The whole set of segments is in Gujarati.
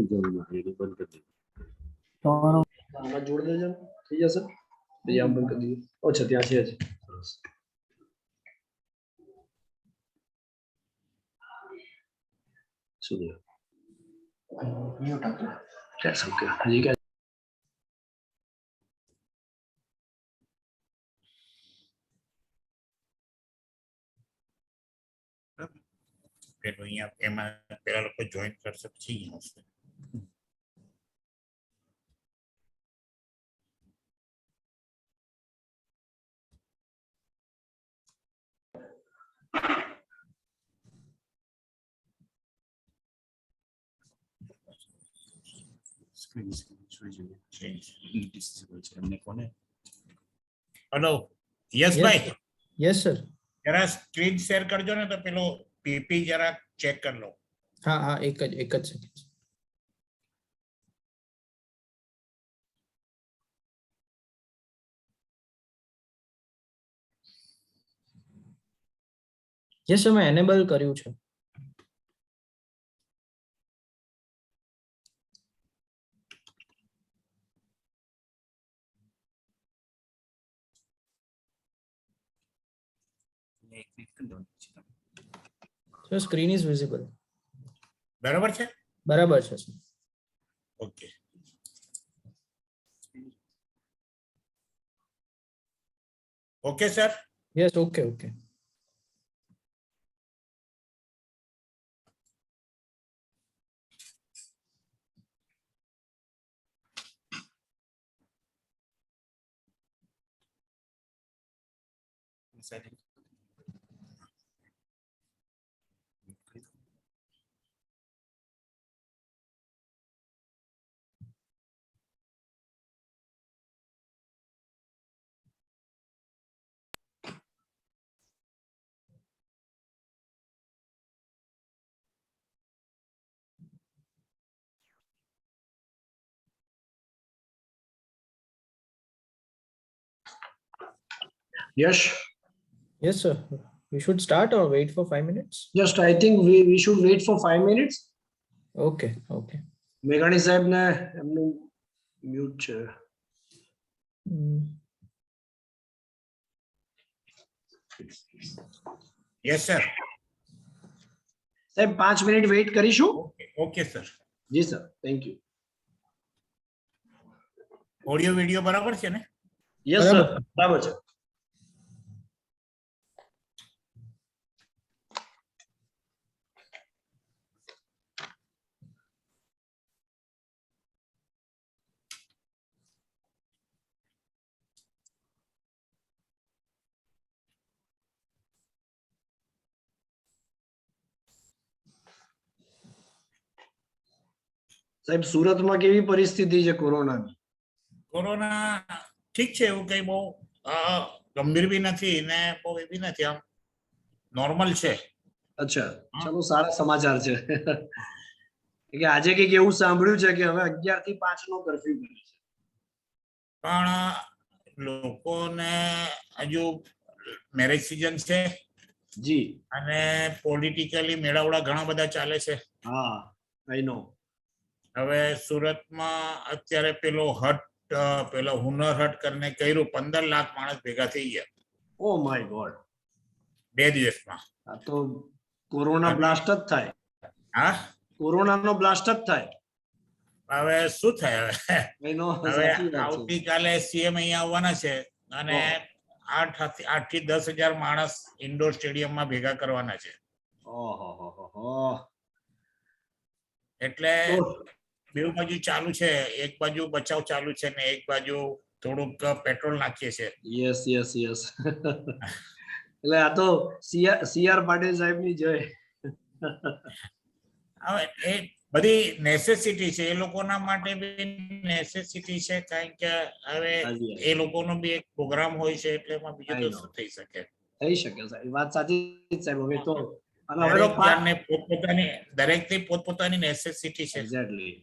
જરૂર નથી, એને બંધ કરી દીધું. તમારો આમાં જોડ દેજો, થઈ જશે. પછી આમ બંધ કરી દીધું. અચ્છા, ત્યાં છે જ. સરસ. શું થયું? મ્યુટ હતો. That's okay. હજી ક્યાં પેલો અહીંયા એમાં પેલા લોકો જોઈન કરશે પછી અહીંયા આવશે. સ્ક્રીન જોઈ જોઈએ. ડિસેબલ છે એમને કોને? હેલો, યસ ભાઈ, યસ સર. જરા સ્ક્રીન શેર કરજો ને તો પેલો પીપી જરા ચેક કરી લો. હા હા, એક જ સેકન્ડ. યસ સર, મેં એનેબલ કર્યું છે. So screen is visible. બરાબર છે? બરાબર છે sir. Okay. Okay sir. Yes, okay. Yes. Yes sir. We should start or wait for 5 minutes? Just I think we should wait for 5 minutes. Okay. મેઘાણી સાહેબ ને એમનું મ્યુટ છે. Yes sir. સાહેબ 5 મિનિટ વેઇટ કરીશું. Okay sir. જી sir, thank you. Audio video બરાબર છે ને? યસ સર, બરાબર છે. સાહેબ, સુરતમાં કેવી પરિસ્થિતિ છે કોરોનાની? કોરોના ઠીક છે, એવું કઈ બહુ ગંભીર બી નથી ને બહુ એ બી નથી, આમ નોર્મલ છે. અચ્છા, ચલો, સારા સમાચાર છે. કે આજે કઈક એવું સાંભળ્યું છે કે હવે 11 થી 5 નો કર્ફ્યુ કરે છે. પણ લોકોને હજુ મેરેજ સિઝન છે જી, અને પોલિટિકલી મેળાવડા ઘણા બધા ચાલે છે. હા, આઈ નો. હવે સુરતમાં અત્યારે પેલો હુનર હટ કરીને કર્યું, 15 લાખ માણસ ભેગા થઈ ગયા. Oh my God. 2 દિવસમાં. આ તો કોરોના બ્લાસ્ટ જ થાય. હા, કોરોનાનો બ્લાસ્ટ જ થાય. હવે શું થાય? હવે હવે આવતીકાલે સીએમ અહીંયા આવવાના છે અને 8 થી 10,000 માણસ ઇન્ડોર સ્ટેડિયમમાં ભેગા કરવાના છે. એટલે બે બાજુ ચાલુ છે, એક બાજુ બચાવ ચાલુ છે ને એક બાજુ થોડુંક પેટ્રોલ નાખીએ છે. યસ. એટલે આ તો સીઆર પાટીલ સાહેબ ની જય. હવે એ બધી નેસેસિટી છે, એ લોકોના માટે બી નેસેસિટી છે, કારણ કે હવે એ લોકોનો બી એક પ્રોગ્રામ હોય છે, એટલે એમાં બીજું તો શું થઈ શકે? થઈ શકે સાહેબ, વાત સાચી સાહેબ. હવે તો દરેકની પોતપોતાની નેસેસિટી છે. એક્ઝેક્ટલી.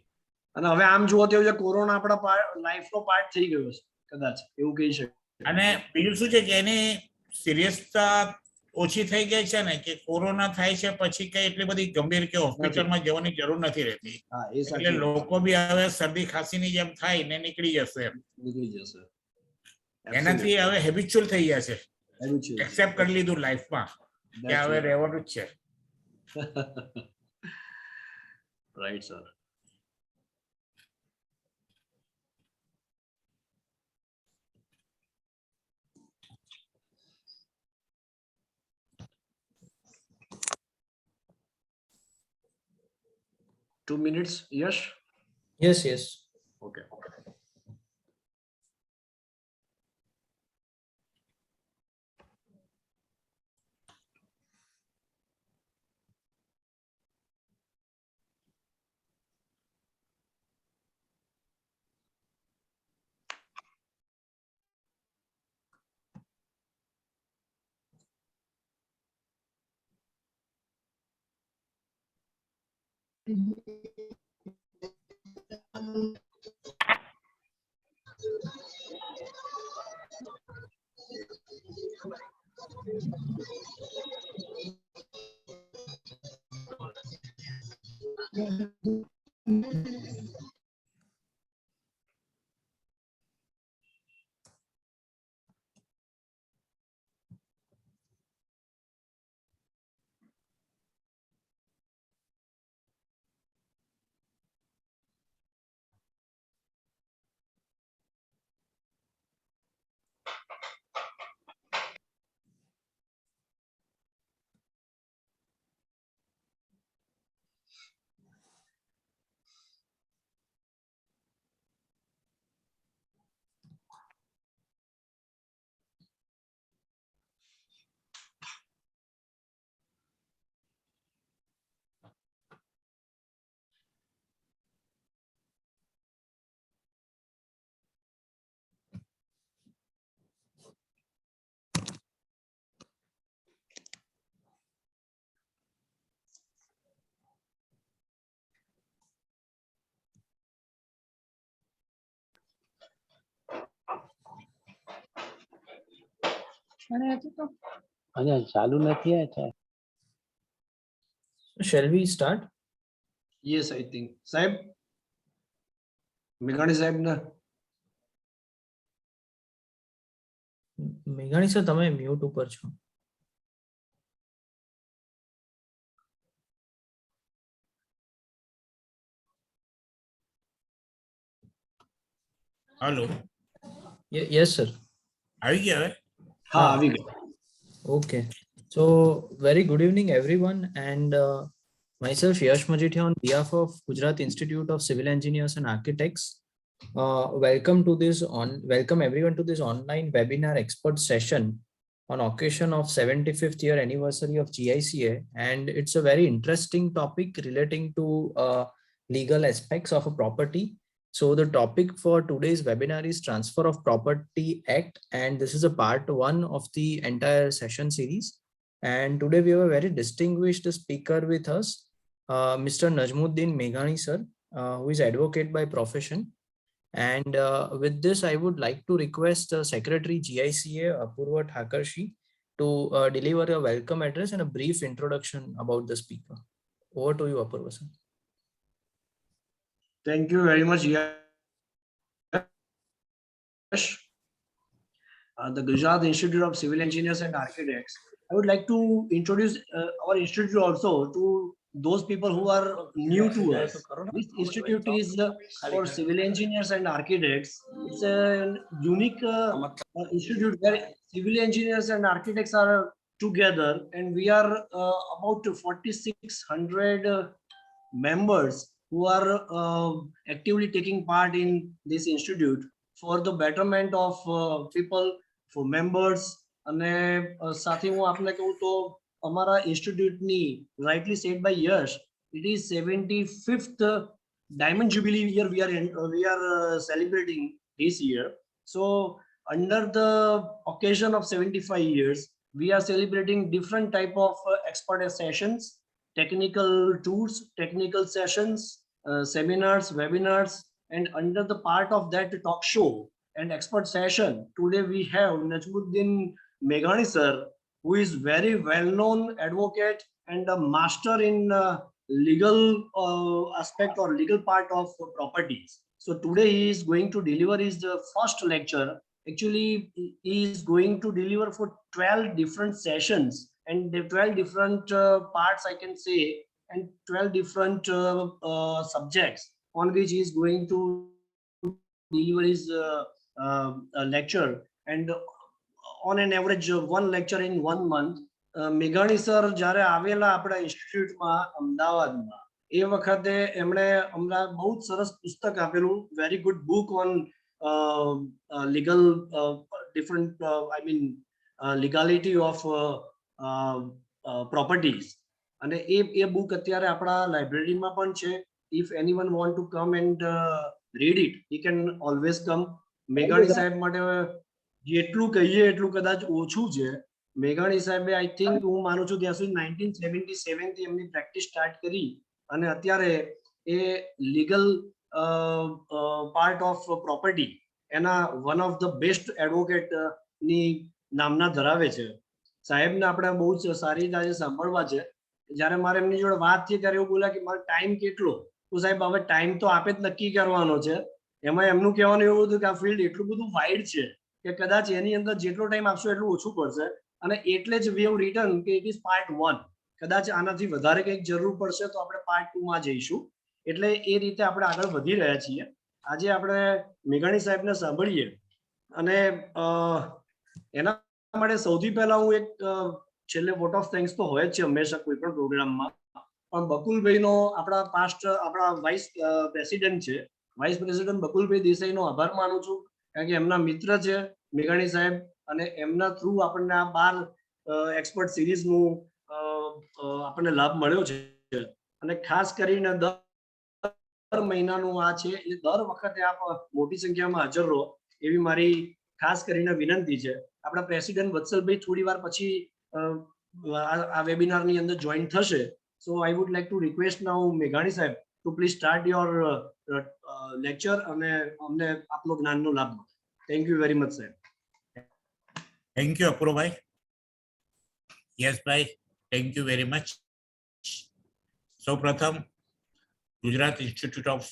અને હવે આમ જુઓ તો કોરોના આપણા લાઈફનો પાર્ટ થઈ ગયો છે, કદાચ એવું કહી શકે. અને બીજું શું છે કે એની સિરિયસતા ઓછી થઈ ગઈ છે ને કે કોરોના થાય છે પછી કઈ એટલી બધી ગંભીર કે હોસ્પિટલમાં જવાની જરૂર નથી રહેતી. હા એ એટલે સાચી વાત લોકો બી હવે શરદી ખાંસીની જેમ થાય ને નીકળી જશે એમ. નીકળી જશે. એનાથી હવે હેબિચ્યુઅલ થઈ ગયા છે, Habitual. એક્સેપ્ટ કરી લીધું લાઈફમાં કે That's હવે right. રહેવાનું જ છે. Right, sir. Two minutes, Yash? Yes, yes. Okay. ચાલુ નથી આ Shall we start? Yes, I think. Saib? Meghani Saib na? મેઘાણી સર તમે મ્યુટ ઉપર છો. હાલો, Yes, sir. આવી ગયા હવે? Ha, avi gaya. Okay. So, very good evening, everyone. And myself, Yash Majithia, on behalf of Gujarat Institute of Civil Engineers and Architects, welcome everyone to this online webinar expert session on occasion of 75th year anniversary of GICA. And it's a very interesting topic relating to legal aspects of a property. So the topic for today's webinar is Transfer of Property Act, and this is a part one of the entire session series. And today we have a very distinguished speaker with us, Mr. Najmuddin Meghani sir, who is advocate by profession. And with this, I would like to request Secretary GICA Apurva Thakurshi to deliver a welcome address and a brief introduction about the speaker. Over to you, Apurva sir. Thank you very much, Yash. The Gujarat Institute of Civil Engineers and Architects. I would like to introduce our institute also to those people who are new to us. This institute is for civil engineers and architects. It's a unique institute where civil engineers and architects are together, and we are about 4,600 members who are actively taking part in this institute for the betterment of people, for members. અને સાથે હું આપને કહું તો અમારા ઇન્સ્ટિટ્યૂટની rightly said by Yash, it is 75th diamond jubilee year we are celebrating this year. So under the occasion of 75 years, we are celebrating different type of expert sessions, technical tours, technical sessions, seminars, webinars, and under the part of that talk show and expert session, today we have Najmuddin Meghani sir, who is very well-known advocate and a master in legal aspect or legal part of properties. So today he is going to deliver his first lecture. Actually, he is going to deliver for 12 different sessions and the 12 different parts, I can say, and 12 different subjects on which he is going to deliver his lecture. And on an average, one lecture in 1 month. મેઘાણી સર જ્યારે આવેલા આપણા ઇન્સ્ટિટ્યૂટમાં અમદાવાદમાં એ વખતે એમણે હમણાં બહુ જ સરસ પુસ્તક આપેલું, very good book on legal different I mean legality of properties. અને એ બુક અત્યારે આપણા લાઇબ્રેરીમાં પણ છે. If anyone want to come and read it, he can always come. મેઘાણી સાહેબ માટે જેટલું કહીએ એટલું કદાચ ઓછું છે. મેઘાણી સાહેબે આઈ થિંક હું માનું છું ત્યાં સુધી 1977 થી એમની પ્રેક્ટિસ સ્ટાર્ટ કરી અને અત્યારે એ લીગલ પાર્ટ ઓફ પ્રોપર્ટી એના one of the best advocate ની નામના ધરાવે છે. સાહેબને આપણે બહુ જ સારી રીતે આજે સાંભળવા છે. જ્યારે મારે એમની જોડે વાત થઈ ત્યારે એવું બોલ્યા કે મારો ટાઈમ કેટલો? તો સાહેબ હવે ટાઈમ તો આપે જ નક્કી કરવાનો છે. એમાં એમનું કહેવાનું એવું હતું કે આ ફિલ્ડ એટલું બધું વાઇડ છે કે કદાચ એની અંદર જેટલો ટાઈમ આપશો એટલું ઓછું પડશે. અને એટલે જ વી હેવ રિટન કે ઇટ ઇઝ પાર્ટ 1. કદાચ આનાથી વધારે કંઈક જરૂર પડશે તો આપણે પાર્ટ 2 માં જઈશું. એટલે એ રીતે આપણે આગળ વધી રહ્યા છીએ. આજે આપણે મેઘાણી સાહેબને સાંભળીએ અને એના માટે સૌથી પહેલા હું એક છેલ્લે વોટ ઓફ થેન્ક્સ તો હોય જ છે હંમેશા કોઈ પણ પ્રોગ્રામમાં, પણ બકુલભાઈનો આપણા પાસ્ટ આપણા વાઇસ પ્રેસિડેન્ટ છે, વાઇસ પ્રેસિડેન્ટ બકુલભાઈ દેસાઈનો આભાર માનું છું, કારણ કે એમના મિત્ર છે મેઘાણી સાહેબ અને એમના થ્રુ આપણને આ 12 એક્સપર્ટ સિરીઝનું આપણને લાભ મળ્યો છે. અને ખાસ કરીને દર મહિનાનું આ છે, એ દર વખતે આપ મોટી સંખ્યામાં હાજર રહો એવી મારી ખાસ કરીને વિનંતી છે. આપણા પ્રેસિડેન્ટ વત્સલભાઈ થોડી વાર પછી આ વેબિનારની અંદર જોઈન થશે. So I would like to request now મેઘાણી સાહેબ to please start your lecture અને અમને આપનો જ્ઞાનનો લાભ મળે. થેન્ક યુ વેરી મચ સાહેબ. થેન્ક યુ અપૂર્વભાઈ. યસ ભાઈ, થેન્ક યુ વેરી મચ. સૌપ્રથમ Gujarat institute of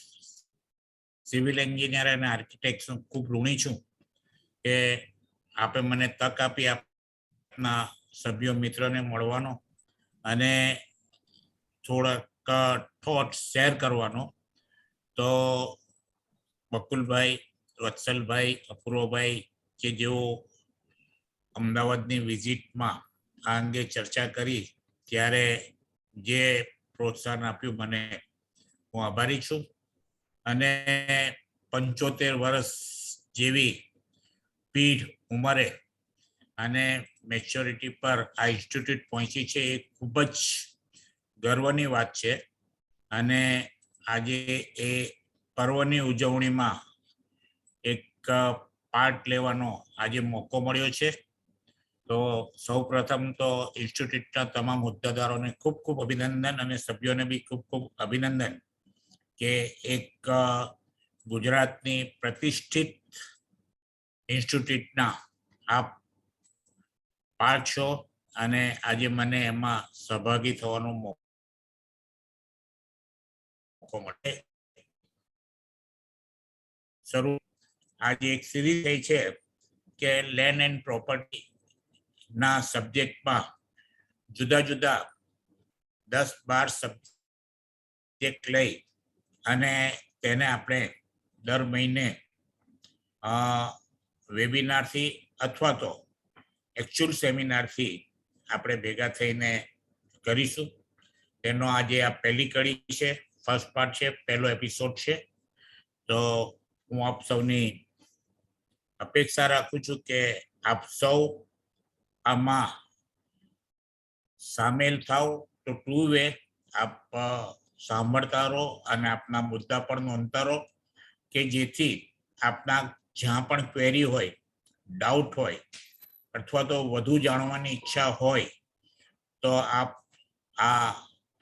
civil engineer અને આર્કિટેક્ટ ખૂબ ઋણી છું કે આપે મને તક આપી આપના સભ્યો મિત્રોને મળવાનો અને થોડાક થોટ શેર કરવાનો. તો બકુલભાઈ, વત્સલભાઈ, અપૂર્વભાઈ કે જેઓ અમદાવાદની વિઝિટમાં આ અંગે ચર્ચા કરી ત્યારે જે પ્રોત્સાહન આપ્યું મને, હું આભારી છું. અને 75 વર્ષ જેવી પીઢ ઉંમરે અને મેચ્યોરિટી પર આ ઇન્સ્ટિટ્યૂટ પહોંચી છે એ ખૂબ જ ગર્વની વાત છે. અને આજે એ પર્વની ઉજવણીમાં એક પાર્ટ લેવાનો આજે મોકો મળ્યો છે. તો સૌ પ્રથમ તો ઇન્સ્ટિટ્યૂટના તમામ હોદ્દેદારોને ખૂબ ખૂબ અભિનંદન અને સભ્યોને બી ખૂબ ખૂબ અભિનંદન કે એક ગુજરાતની પ્રતિષ્ઠિત ઇન્સ્ટિટ્યૂટના આપ પાર્ટ છો અને આજે મને એમાં સહભાગી થવાનો મોકો મળે. શરૂ આજે એક સિરીઝ થઈ છે કે લેન્ડ એન્ડ પ્રોપર્ટી ના સબ્જેક્ટમાં જુદા જુદા 10-12 સબ્જેક્ટ લઈ અને તેને આપણે દર મહિને વેબિનારથી અથવા તો એકચ્યુઅલ સેમિનારથી આપણે ભેગા થઈને કરીશું. તેનો આજે આ પહેલી કડી છે, ફર્સ્ટ પાર્ટ છે, પહેલો એપિસોડ છે. તો હું આપ સૌની અપેક્ષા રાખું છું કે આપ સૌ આમાં સામેલ થાવ. તો ટુ વે આપ સાંભળતા રહો અને આપના મુદ્દા પણ નોંધતા રહો કે જેથી આપના જ્યાં પણ ક્વેરી હોય, ડાઉટ હોય અથવા તો વધુ જાણવાની ઈચ્છા હોય તો આપ આ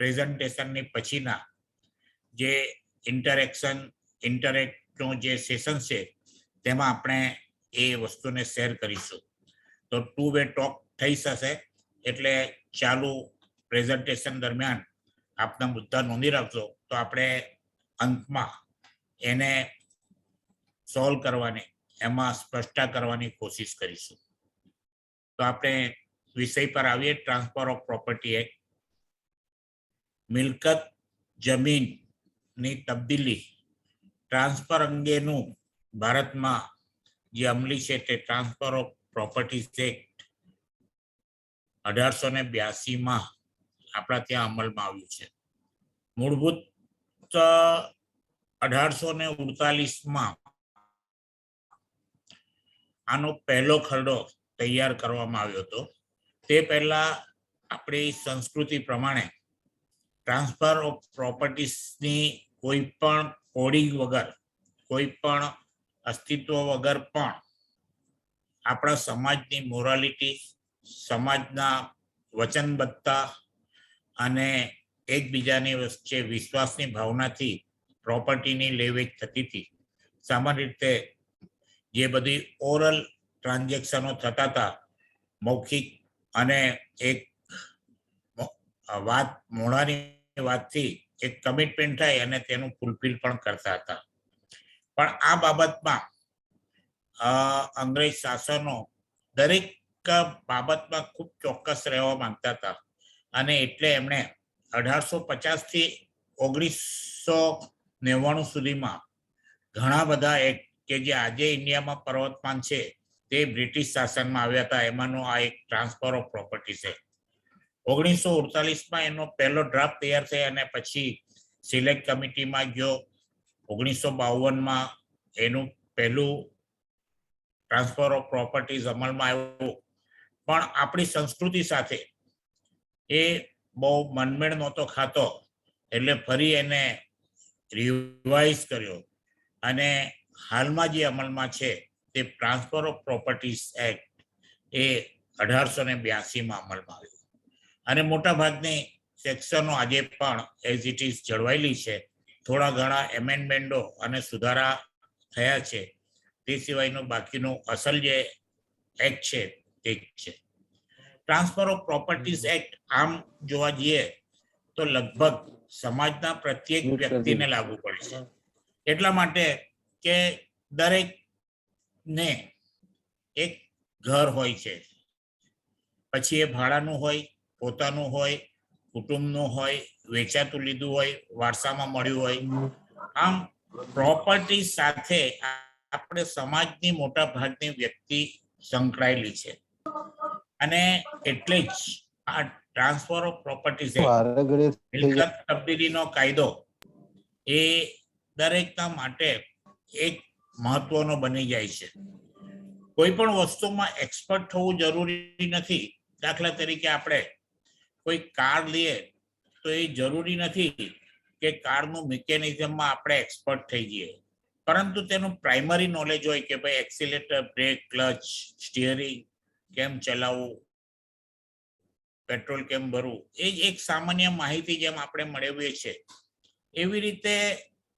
પ્રેઝન્ટેશનની પછીના જે ઇન્ટરેક્ટનો જે સેશન છે તેમાં આપણે એ વસ્તુને શેર કરીશું. તો ટુ વે ટોક થઈ જશે એટલે ચાલુ પ્રેઝન્ટેશન દરમિયાન આપના મુદ્દા નોંધી રાખજો તો આપણે અંતમાં એને સોલ્વ કરવાની, એમાં સ્પષ્ટતા કરવાની કોશિશ કરીશું. તો આપણે વિષય પર આવીએ. Transfer of property act. મિલકત જમીનની તબદીલી ટ્રાન્સફર અંગેનું ભારતમાં જે અમલી છે તે ટ્રાન્સફર ઓફ પ્રોપર્ટીઝ એક્ટ 1882 આપણા ત્યાં અમલમાં આવ્યું છે. મૂળભૂત 1848 આનો પહેલો ખરડો તૈયાર કરવામાં આવ્યો હતો. તે પહેલા આપણી સંસ્કૃતિ પ્રમાણે ટ્રાન્સફર ઓફ પ્રોપર્ટીઝની કોઈ પણ કોડિંગ વગર, કોઈ પણ અસ્તિત્વ વગર પણ આપણા સમાજની મોરાલિટી, સમાજના વચનબદ્ધતા અને એકબીજાની વચ્ચે વિશ્વાસની ભાવનાથી પ્રોપર્ટીની લેવેચ થતી હતી. સામાન્ય રીતે જે બધી ઓરલ ટ્રાન્ઝેક્શનો થતા હતા, મૌખિક અને એક વાત, મોઢાની વાતથી એક કમિટમેન્ટ થાય અને તેનું ફૂલફિલ પણ કરતા હતા. પણ આ બાબતમાં અંગ્રેજ શાસનો દરેક બાબતમાં ખૂબ ચોક્કસ રહેવા માંગતા હતા અને એટલે એમણે 1850 થી 1999 સુધીમાં ઘણા બધા એક્ટ કે જે આજે ઇન્ડિયામાં પ્રવર્તમાન છે તે બ્રિટિશ શાસનમાં આવ્યા હતા. એમાંનો આ એક ટ્રાન્સફર ઓફ પ્રોપર્ટી છે. 1948 એનો પહેલો ડ્રાફ્ટ તૈયાર થયો અને પછી સિલેક્ટ કમિટીમાં ગયો. 1952 એનું પહેલું ટ્રાન્સફર ઓફ પ્રોપર્ટીઝ અમલમાં આવ્યું. પણ આપણી સંસ્કૃતિ સાથે એ બહુ મનમેળ નહોતો ખાતો, એટલે ફરી એને રિવાઇઝ કર્યો અને હાલમાં જે અમલમાં છે તે ટ્રાન્સફર ઓફ પ્રોપર્ટીઝ એક્ટ એ 1882 અમલમાં આવ્યું અને મોટા ભાગની સેક્શનો આજે પણ એઝ ઇટ ઇઝ જળવાયેલી છે. થોડા ઘણા એમેન્ડમેન્ટો અને સુધારા થયા છે. તે સિવાયનું બાકીનું અસલ જે એક્ટ છે તે છે. ટ્રાન્સફર ઓફ પ્રોપર્ટીઝ એક્ટ આમ જોવા જઈએ તો લગભગ સમાજના પ્રત્યેક વ્યક્તિને લાગુ પડે છે. એટલા માટે કે દરેકને એક ઘર હોય છે, પછી એ ભાડાનું હોય, પોતાનું હોય, કુટુંબનું હોય, વેચાતું લીધું હોય, વારસામાં મળ્યું હોય. આમ પ્રોપર્ટી સાથે આપણે સમાજની મોટા ભાગની વ્યક્તિ સંકળાયેલી છે અને એટલે જ આ ટ્રાન્સફર ઓફ પ્રોપર્ટીઝ મિલકત તબદીલીનો કાયદો એ દરેકના માટે એક મહત્વનો બની જાય છે. કોઈ પણ વસ્તુમાં એક્સપર્ટ થવું જરૂરી નથી. દાખલા તરીકે આપણે કોઈ કાર લઈએ તો એ જરૂરી નથી કે કારનું મિકેનિઝમમાં આપણે એક્સપર્ટ થઈ જઈએ, પરંતુ તેનું પ્રાઇમરી નોલેજ હોય કે ભાઈ એક્સિલેટર, બ્રેક, ક્લચ, સ્ટીયરિંગ કેમ ચલાવવું, પેટ્રોલ કેમ ભરવું, એ જ એક સામાન્ય માહિતી જેમ આપણે મેળવીએ છીએ એવી રીતે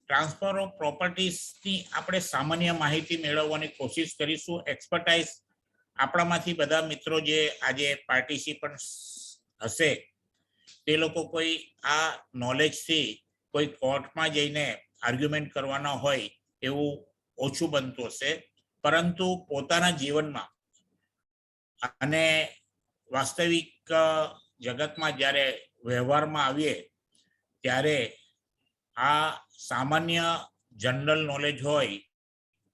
ટ્રાન્સફર ઓફ પ્રોપર્ટીઝની આપણે સામાન્ય માહિતી મેળવવાની કોશિશ કરીશું. એક્સપર્ટાઇઝ આપણામાંથી બધા મિત્રો જે આજે પાર્ટિસિપન્ટ હશે તે લોકો કોઈ આ નોલેજથી કોઈ કોર્ટમાં જઈને આર્ગ્યુમેન્ટ કરવાના હોય એવું ઓછું બનતું હશે, પરંતુ પોતાના જીવનમાં અને વાસ્તવિક જગતમાં જ્યારે વ્યવહારમાં આવીએ ત્યારે આ સામાન્ય જનરલ નોલેજ હોય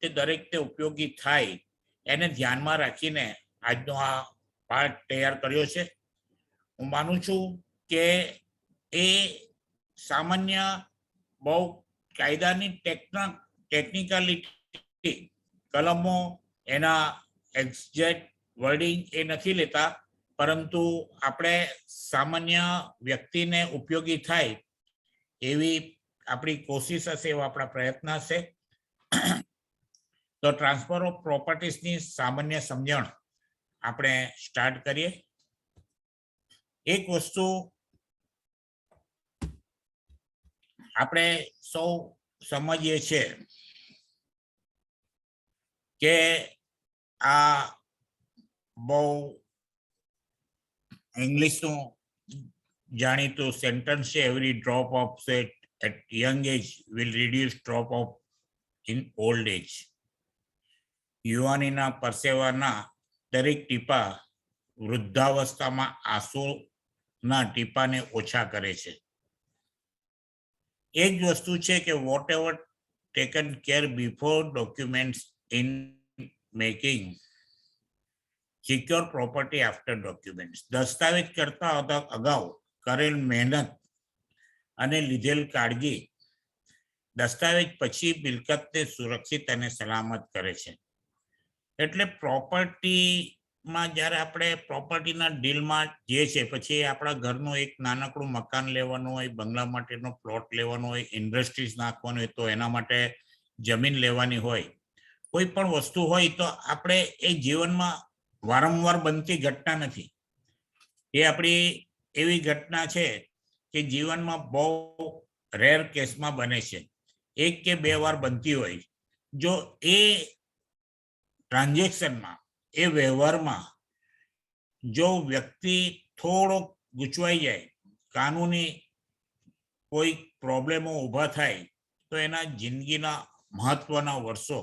તે દરેક તે ઉપયોગી થાય એને ધ્યાનમાં રાખીને આજનો આ પાઠ તૈયાર કર્યો છે. હું માનું છું કે એ સામાન્ય બહુ કાયદાની ટેકનિકાલિટી, કલમો એના એક્ઝેક્ટ વર્ડિંગ એ નથી લેતા, પરંતુ આપણે સામાન્ય વ્યક્તિને ઉપયોગી થાય એવી આપણી કોશિશ હશે, એવો આપણા પ્રયત્ન હશે. તો ટ્રાન્સફર ઓફ પ્રોપર્ટીઝની સામાન્ય સમજણ આપણે સ્ટાર્ટ કરીએ. એક વસ્તુ આપણે સૌ સમજીએ છીએ કે આ બહુ ઇંગ્લિશનું જાણીતું સેન્ટેન્સ છે, every drop of sweat at young age will reduce drop of in old age. યુવાનીના પરસેવાના દરેક ટીપા વૃદ્ધાવસ્થામાં આંસુના ટીપાને ઓછા કરે છે. એ જ વસ્તુ છે કે whatever taken care before documents in making secure property after documents. દસ્તાવેજ કરતા અગાઉ કરેલ મહેનત અને લીધેલ કાળજી દસ્તાવેજ પછી મિલકતને સુરક્ષિત અને સલામત કરે છે. એટલે પ્રોપર્ટીમાં જ્યારે આપણે પ્રોપર્ટીના ડીલમાં જે છે, પછી આપણા ઘરનું એક નાનકડું મકાન લેવાનું હોય, બંગલા માટેનો પ્લોટ લેવાનો હોય, ઇન્ડસ્ટ્રીઝ નાખવાનું હોય, તો એના માટે જમીન લેવાની હોય, કોઈ પણ વસ્તુ હોય, તો આપણે એ જીવનમાં વારંવાર બનતી ઘટના નથી. એ આપણી એવી ઘટના છે કે જીવનમાં બહુ રેર કેસમાં બને છે. 1 કે 2 વાર બનતી હોય. જો એ ટ્રાન્ઝેક્શનમાં, એ વ્યવહારમાં જો વ્યક્તિ થોડો ગૂંચવાઈ જાય, કાનૂની કોઈ પ્રોબ્લેમો ઊભા થાય, તો એના જિંદગીના મહત્વના વર્ષો,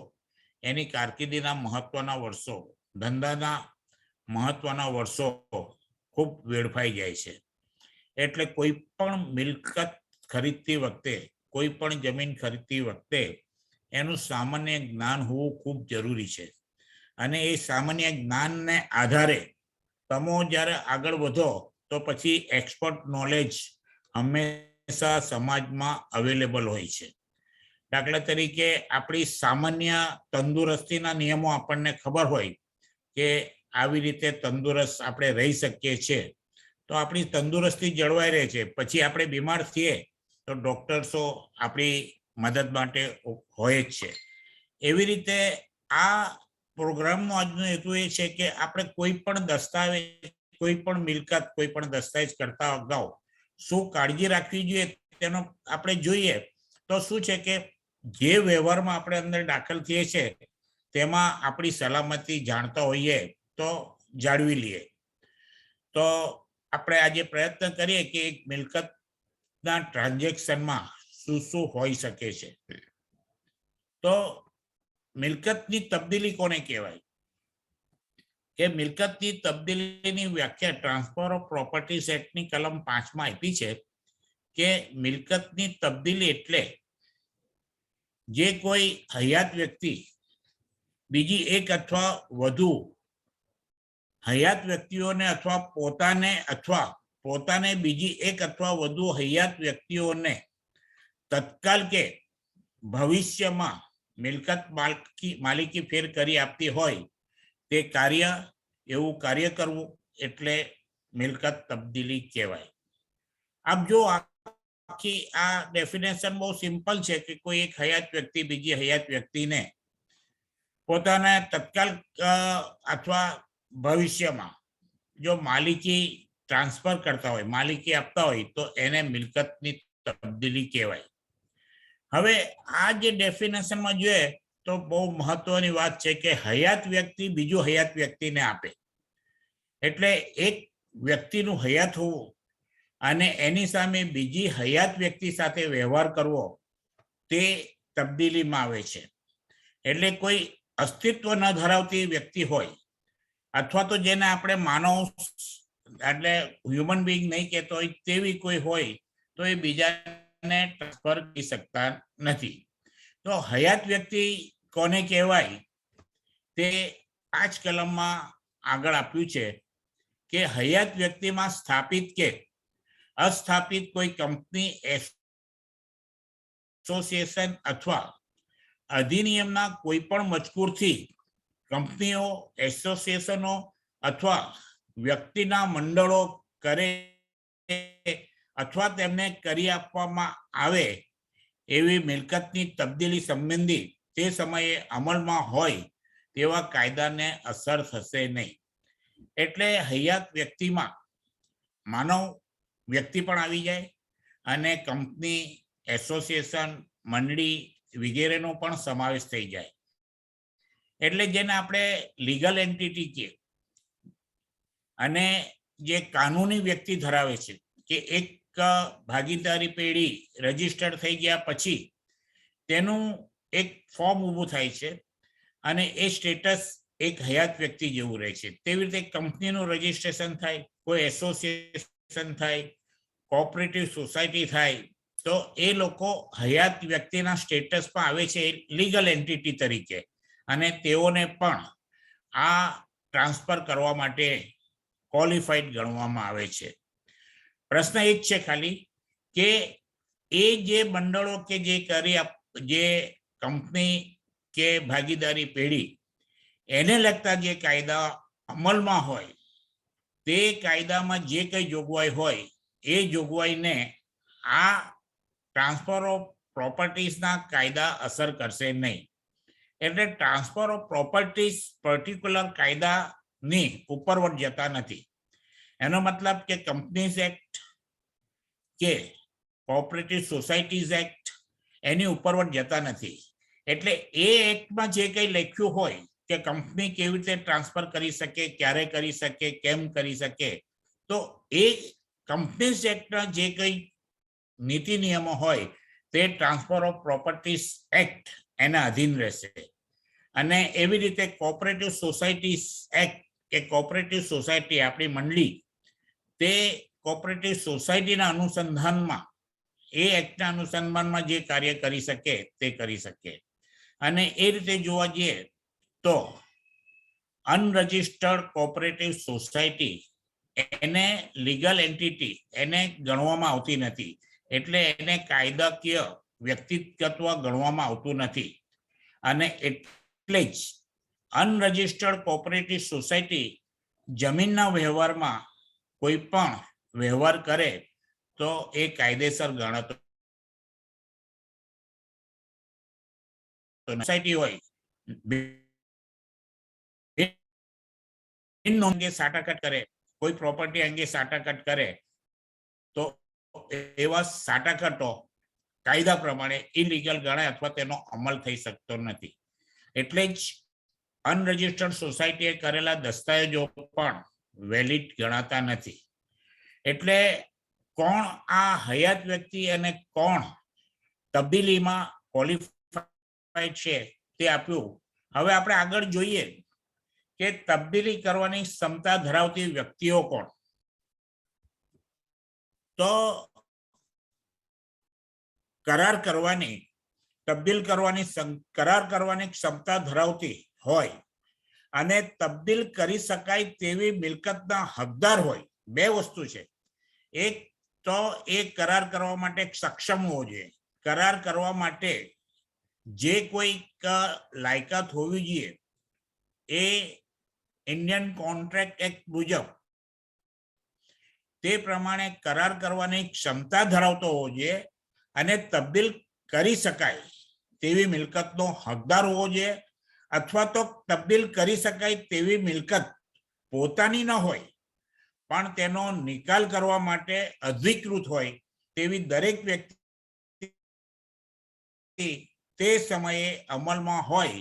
એની કારકિર્દીના મહત્વના વર્ષો, ધંધાના મહત્વના વર્ષો ખૂબ વેડફાઈ જાય છે. એટલે કોઈ પણ મિલકત ખરીદતી વખતે, કોઈ પણ જમીન ખરીદતી વખતે એનું સામાન્ય જ્ઞાન હોવું ખૂબ જરૂરી છે. અને એ સામાન્ય જ્ઞાનને આધારે તમે જ્યારે આગળ વધો, તો પછી એક્સપર્ટ નોલેજ હંમેશા સમાજમાં અવેલેબલ હોય છે. દાખલા તરીકે આપણી સામાન્ય તંદુરસ્તીના નિયમો આપણને ખબર હોય કે આવી રીતે તંદુરસ્ત આપણે રહી શકીએ છીએ, તો આપણી તંદુરસ્તી જળવાઈ રહે છે. પછી આપણે બીમાર થઈએ તો ડોક્ટર્સો આપણી મદદ માટે હોય જ છે. એવી રીતે આ પ્રોગ્રામનો આજનો હેતુ એ છે કે આપણે કોઈ પણ દસ્તાવેજ, કોઈ પણ મિલકત, કોઈ પણ દસ્તાવેજ કરતા અગાઉ શું કાળજી રાખવી જોઈએ તેનો આપણે જોઈએ. તો શું છે કે જે વ્યવહારમાં આપણે અંદર દાખલ થઈએ છીએ તેમાં આપણી સલામતી જાણતા હોઈએ તો જાળવી લઈએ. તો આપણે આજે પ્રયત્ન કરીએ કે એક મિલકતના ટ્રાન્ઝેક્શનમાં શું શું હોઈ શકે છે. તો મિલકતની તબદીલી કોને કહેવાય? કે મિલકતની તબદીલીની વ્યાખ્યા ટ્રાન્સફર ઓફ પ્રોપર્ટીઝ એક્ટની કલમ 5માં આપી છે કે મિલકતની તબદીલી એટલે જે કોઈ હયાત વ્યક્તિ બીજી એક અથવા વધુ હયાત વ્યક્તિઓને અથવા પોતાને બીજી એક અથવા વધુ હયાત વ્યક્તિઓને તત્કાલ કે ભવિષ્યમાં મિલકત માલિકી ફેર કરી આપતી હોય તે એવું કાર્ય કરવું એટલે મિલકત તબદીલી કહેવાય. આપ જો આખી આ ડેફિનેશન બહુ સિમ્પલ છે કે કોઈ એક હયાત વ્યક્તિ બીજી હયાત વ્યક્તિને પોતાના તત્કાલ અથવા ભવિષ્યમાં જો માલિકી ટ્રાન્સફર કરતા હોય, માલિકી આપતા હોય, તો એને મિલકતની તબદીલી કહેવાય. હવે આ જે ડેફિનેશનમાં જોઈએ તો બહુ મહત્વની વાત છે કે હયાત વ્યક્તિ બીજું હયાત વ્યક્તિને આપે. એટલે એક વ્યક્તિનું હયાત હોવું અને એની સામે બીજી હયાત વ્યક્તિ સાથે વ્યવહાર કરવો તે તબદીલીમાં આવે છે. એટલે કોઈ અસ્તિત્વ ન ધરાવતી વ્યક્તિ હોય અથવા તો જેને આપણે માનવ એટલે હ્યુમન બિંગ નહીં કહેતો હોય તેવી કોઈ હોય તો એ બીજાને ટ્રાન્સફર કરી શકતા નથી. તો હયાત વ્યક્તિ કોને કહેવાય તે 5 કલમમાં આગળ આપ્યું છે કે હયાત વ્યક્તિમાં સ્થાપિત કે અસ્થાપિત કોઈ કંપની, એસોસિએશન અથવા અધિનિયમના કોઈ પણ મજકૂરથી કંપનીઓ, એસોસિએશનો અથવા વ્યક્તિના મંડળો કરે અથવા તેમને કરી આપવામાં આવે એવી મિલકતની તબદીલી સંબંધી તે સમયે અમલમાં હોય તેવા કાયદાને અસર થશે નહીં. એટલે હયાત વ્યક્તિમાં માનવ વ્યક્તિ પણ આવી જાય અને કંપની, એસોસિએશન, મંડળી વગેરેનો પણ સમાવેશ થઈ જાય. એટલે જેને આપણે લીગલ એન્ટિટી કહીએ. અને જે કાનૂની વ્યક્તિ ધરાવે છે કે એક ભાગીદારી પેઢી રજીસ્ટર્ડ થઈ ગયા પછી તેનું એક ફોર્મ ઊભું થાય છે અને એ સ્ટેટસ એક હયાત વ્યક્તિ જેવું રહે છે. તેવી રીતે કંપનીનું રજીસ્ટ્રેશન થાય, કોઈ એસોસિએશન થાય, કોઓપરેટિવ સોસાયટી થાય, તો એ લોકો હયાત વ્યક્તિના સ્ટેટસમાં આવે છે લીગલ એન્ટિટી તરીકે, અને તેઓને પણ આ ટ્રાન્સફર કરવા માટે ક્વોલિફાઈડ ગણવામાં આવે છે. પ્રશ્ન એ જ છે ખાલી કે એ જે મંડળો કે જે કંપની કે ભાગીદારી પેઢી એને લગતા જે કાયદા અમલમાં હોય તે કાયદામાં જે કંઈ જોગવાઈ હોય એ જોગવાઈને આ ટ્રાન્સફર ઓફ પ્રોપર્ટીઝના કાયદા અસર કરશે નહીં. એટલે ટ્રાન્સફર ઓફ પ્રોપર્ટીઝ પર્ટિક્યુલર કાયદાની ઉપરવટ જતા નથી. એનો મતલબ કે કંપનીઝ એક્ટ કે કોઓપરેટિવ સોસાયટીઝ એક્ટ એની ઉપરવટ જતા નથી. એટલે એ એક્ટમાં જે કંઈ લખ્યું હોય કે કંપની કેવી રીતે ટ્રાન્સફર કરી શકે, ક્યારે કરી શકે, કેમ કરી શકે, તો એ કંપનીઝ એક્ટના જે કંઈ નીતિ નિયમો હોય તે ટ્રાન્સફર ઓફ પ્રોપર્ટીઝ એક્ટ એના અધીન રહેશે. અને એવી રીતે કોઓપરેટિવ સોસાયટીઝ એક્ટ કે કોઓપરેટિવ સોસાયટી આપણી મંડળી તે કોઓપરેટિવ સોસાયટીના અનુસંધાનમાં એ એક્ટના અનુસંધાનમાં જે કાર્ય કરી શકે તે કરી શકે. અને એ રીતે જોવા જઈએ તો અનરજિસ્ટર્ડ કોઓપરેટિવ સોસાયટી એને લીગલ એન્ટિટી એને ગણવામાં આવતી નથી. એટલે એને કાયદાકીય વ્યક્તિત્વ ગણવામાં આવતું નથી. અને એટલે જ અનરજિસ્ટર્ડ કોઓપરેટિવ સોસાયટી જમીનના વ્યવહારમાં કોઈ પણ વ્યવહાર કરે તો એ કાયદેસર ગણાતો સોસાયટી હોય અંગે સાટાકટ કરે, કોઈ પ્રોપર્ટી અંગે સાટાકટ કરે તો એવા સાટાકટો કાયદા પ્રમાણે ઇલીગલ ગણાય અથવા તેનો અમલ થઈ શકતો નથી. એટલે જ અનરજિસ્ટર્ડ સોસાયટીએ કરેલા દસ્તાવેજો પણ વેલિડ ગણાતા નથી. એટલે કોણ આ હયાત વ્યક્તિ અને કોણ તબદીલીમાં ક્વોલિફાઈડ છે તે આપ્યું. હવે આપણે આગળ જોઈએ કે તબદીલી કરવાની ક્ષમતા ધરાવતી વ્યક્તિઓ કોણ. તો કરાર કરવાની તબદીલ કરવાની ક્ષમતા ધરાવતી હોય અને તબદીલ કરી શકાય તેવી મિલકતના હકદાર હોય. બે વસ્તુ છે. એક તો એ કરાર કરવા માટે સક્ષમ હોવો જોઈએ. કરાર કરવા માટે જે કોઈ લાયકાત હોવી જોઈએ એ ઇન્ડિયન કોન્ટ્રાક્ટ એક્ટ મુજબ તે પ્રમાણે કરાર કરવાની ક્ષમતા ધરાવતો હોવો જોઈએ અને તબદીલ કરી શકાય તેવી મિલકતનો હકદાર હોવો જોઈએ. અથવા તો તબદીલ કરી શકાય તેવી મિલકત પોતાની ન હોય પણ તેનો નિકાલ કરવા માટે અધિકૃત હોય તેવી દરેક વ્યક્તિ તે સમયે અમલમાં હોય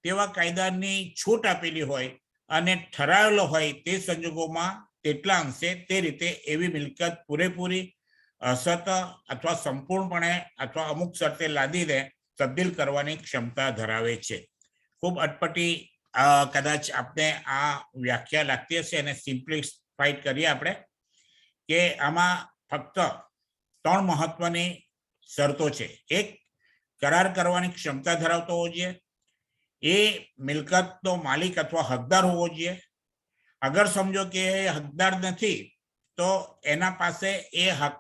તેવા કાયદાની છૂટ આપેલી હોય અને ઠરાવેલો હોય તે સંજોગોમાં તેટલા અંશે તે રીતે એવી મિલકત પૂરેપૂરી અસત અથવા સંપૂર્ણપણે અથવા અમુક શરતે લાદીને તબદીલ કરવાની ક્ષમતા ધરાવે છે. ખૂબ અટપટી કદાચ આપણે આ વ્યાખ્યા લાગતી હશે અને સિમ્પ્લિફાઈડ કરીએ આપણે કે આમાં ફક્ત 3 મહત્વની શરતો છે. એક, કરાર કરવાની ક્ષમતા ધરાવતો હોવો જોઈએ. એ મિલકતનો માલિક અથવા હકદાર હોવો જોઈએ. અગર સમજો કે એ હકદાર નથી તો એના પાસે એ હક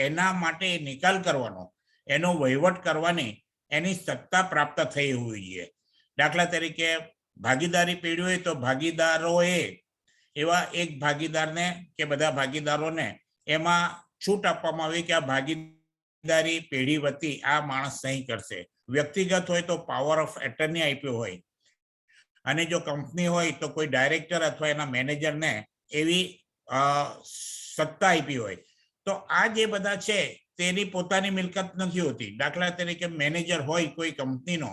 એના માટે નિકાલ કરવાનો એનો વહીવટ કરવાની એની સત્તા પ્રાપ્ત થઈ હોવી જોઈએ. દાખલા તરીકે ભાગીદારી પેઢી હોય તો ભાગીદારોએ એવા એક ભાગીદારને કે બધા ભાગીદારોને એમાં છૂટ આપવામાં આવી કે આ ભાગીદારી પેઢી વતી આ માણસ સહી કરશે. વ્યક્તિગત હોય તો પાવર ઓફ એટર્ની આપ્યો હોય અને જો કંપની હોય તો કોઈ ડાયરેક્ટર અથવા એના મેનેજરને એવી સત્તા આપી હોય. તો આ જે બધા છે તેની પોતાની મિલકત નથી હોતી. દાખલા તરીકે મેનેજર હોય કોઈ કંપનીનો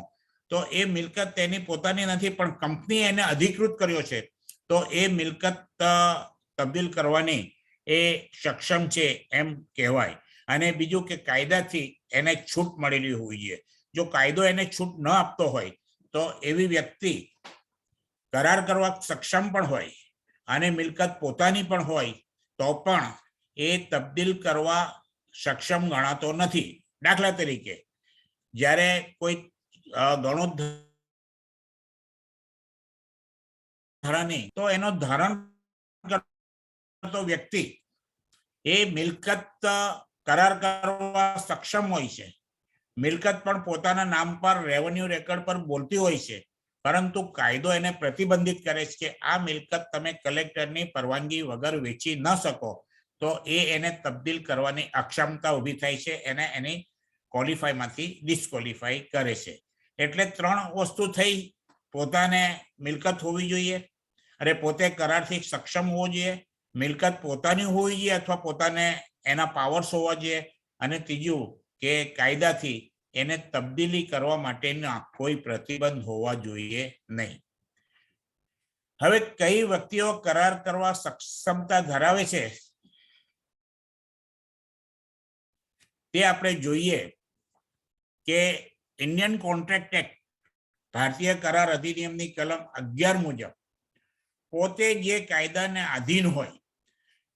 તો એ મિલકત તેની પોતાની નથી પણ કંપની એને અધિકૃત કર્યો છે તો એ મિલકત તબદીલ કરવાની એ સક્ષમ છે એમ કહેવાય. અને બીજું કે કાયદાથી એને છૂટ મળેલી હોવી જોઈએ. જો કાયદો એને છૂટ ન આપતો હોય તો એવી વ્યક્તિ કરાર કરવા સક્ષમ પણ હોય અને મિલકત પોતાની પણ હોય તો પણ એ તબદીલ કરવા સક્ષમ ગણાતો નથી. દાખલા તરીકે જ્યારે કોઈ ગણો ધરાની તો એનો ધારણ કરતો વ્યક્તિ એ મિલકત કરાર કરવા સક્ષમ હોય છે. મિલકત પણ પોતાના નામ પર રેવન્યુ રેકોર્ડ પર બોલતી હોય છે, પરંતુ કાયદો એને પ્રતિબંધિત કરે છે કે આ મિલકત તમે કલેક્ટરની પરવાનગી વગર વેચી ન શકો. તો એને તબદીલ કરવાની અક્ષમતા ઊભી થાય છે, એને એની ક્વોલિફાઈમાંથી ડિસ્ક્વોલિફાઈ કરે છે. એટલે 3 વસ્તુ થઈ. પોતાને મિલકત હોવી જોઈએ, અરે પોતે કરારથી સક્ષમ હોવો જોઈએ, મિલકત પોતાની હોવી જોઈએ અથવા પોતાને એના પાવર્સ હોવા જોઈએ, અને ત્રીજું કે કાયદાથી એને તબદીલી કરવા માટેના કોઈ પ્રતિબંધ હોવા જોઈએ નહીં. હવે કઈ વ્યક્તિઓ કરાર કરવા સક્ષમતા ધરાવે છે તે આપણે જોઈએ કે ઇન્ડિયન કોન્ટ્રાક્ટ એક્ટ, ભારતીય કરાર અધિનિયમની કલમ 11 મુજબ પોતે જે કાયદાને આધીન હોય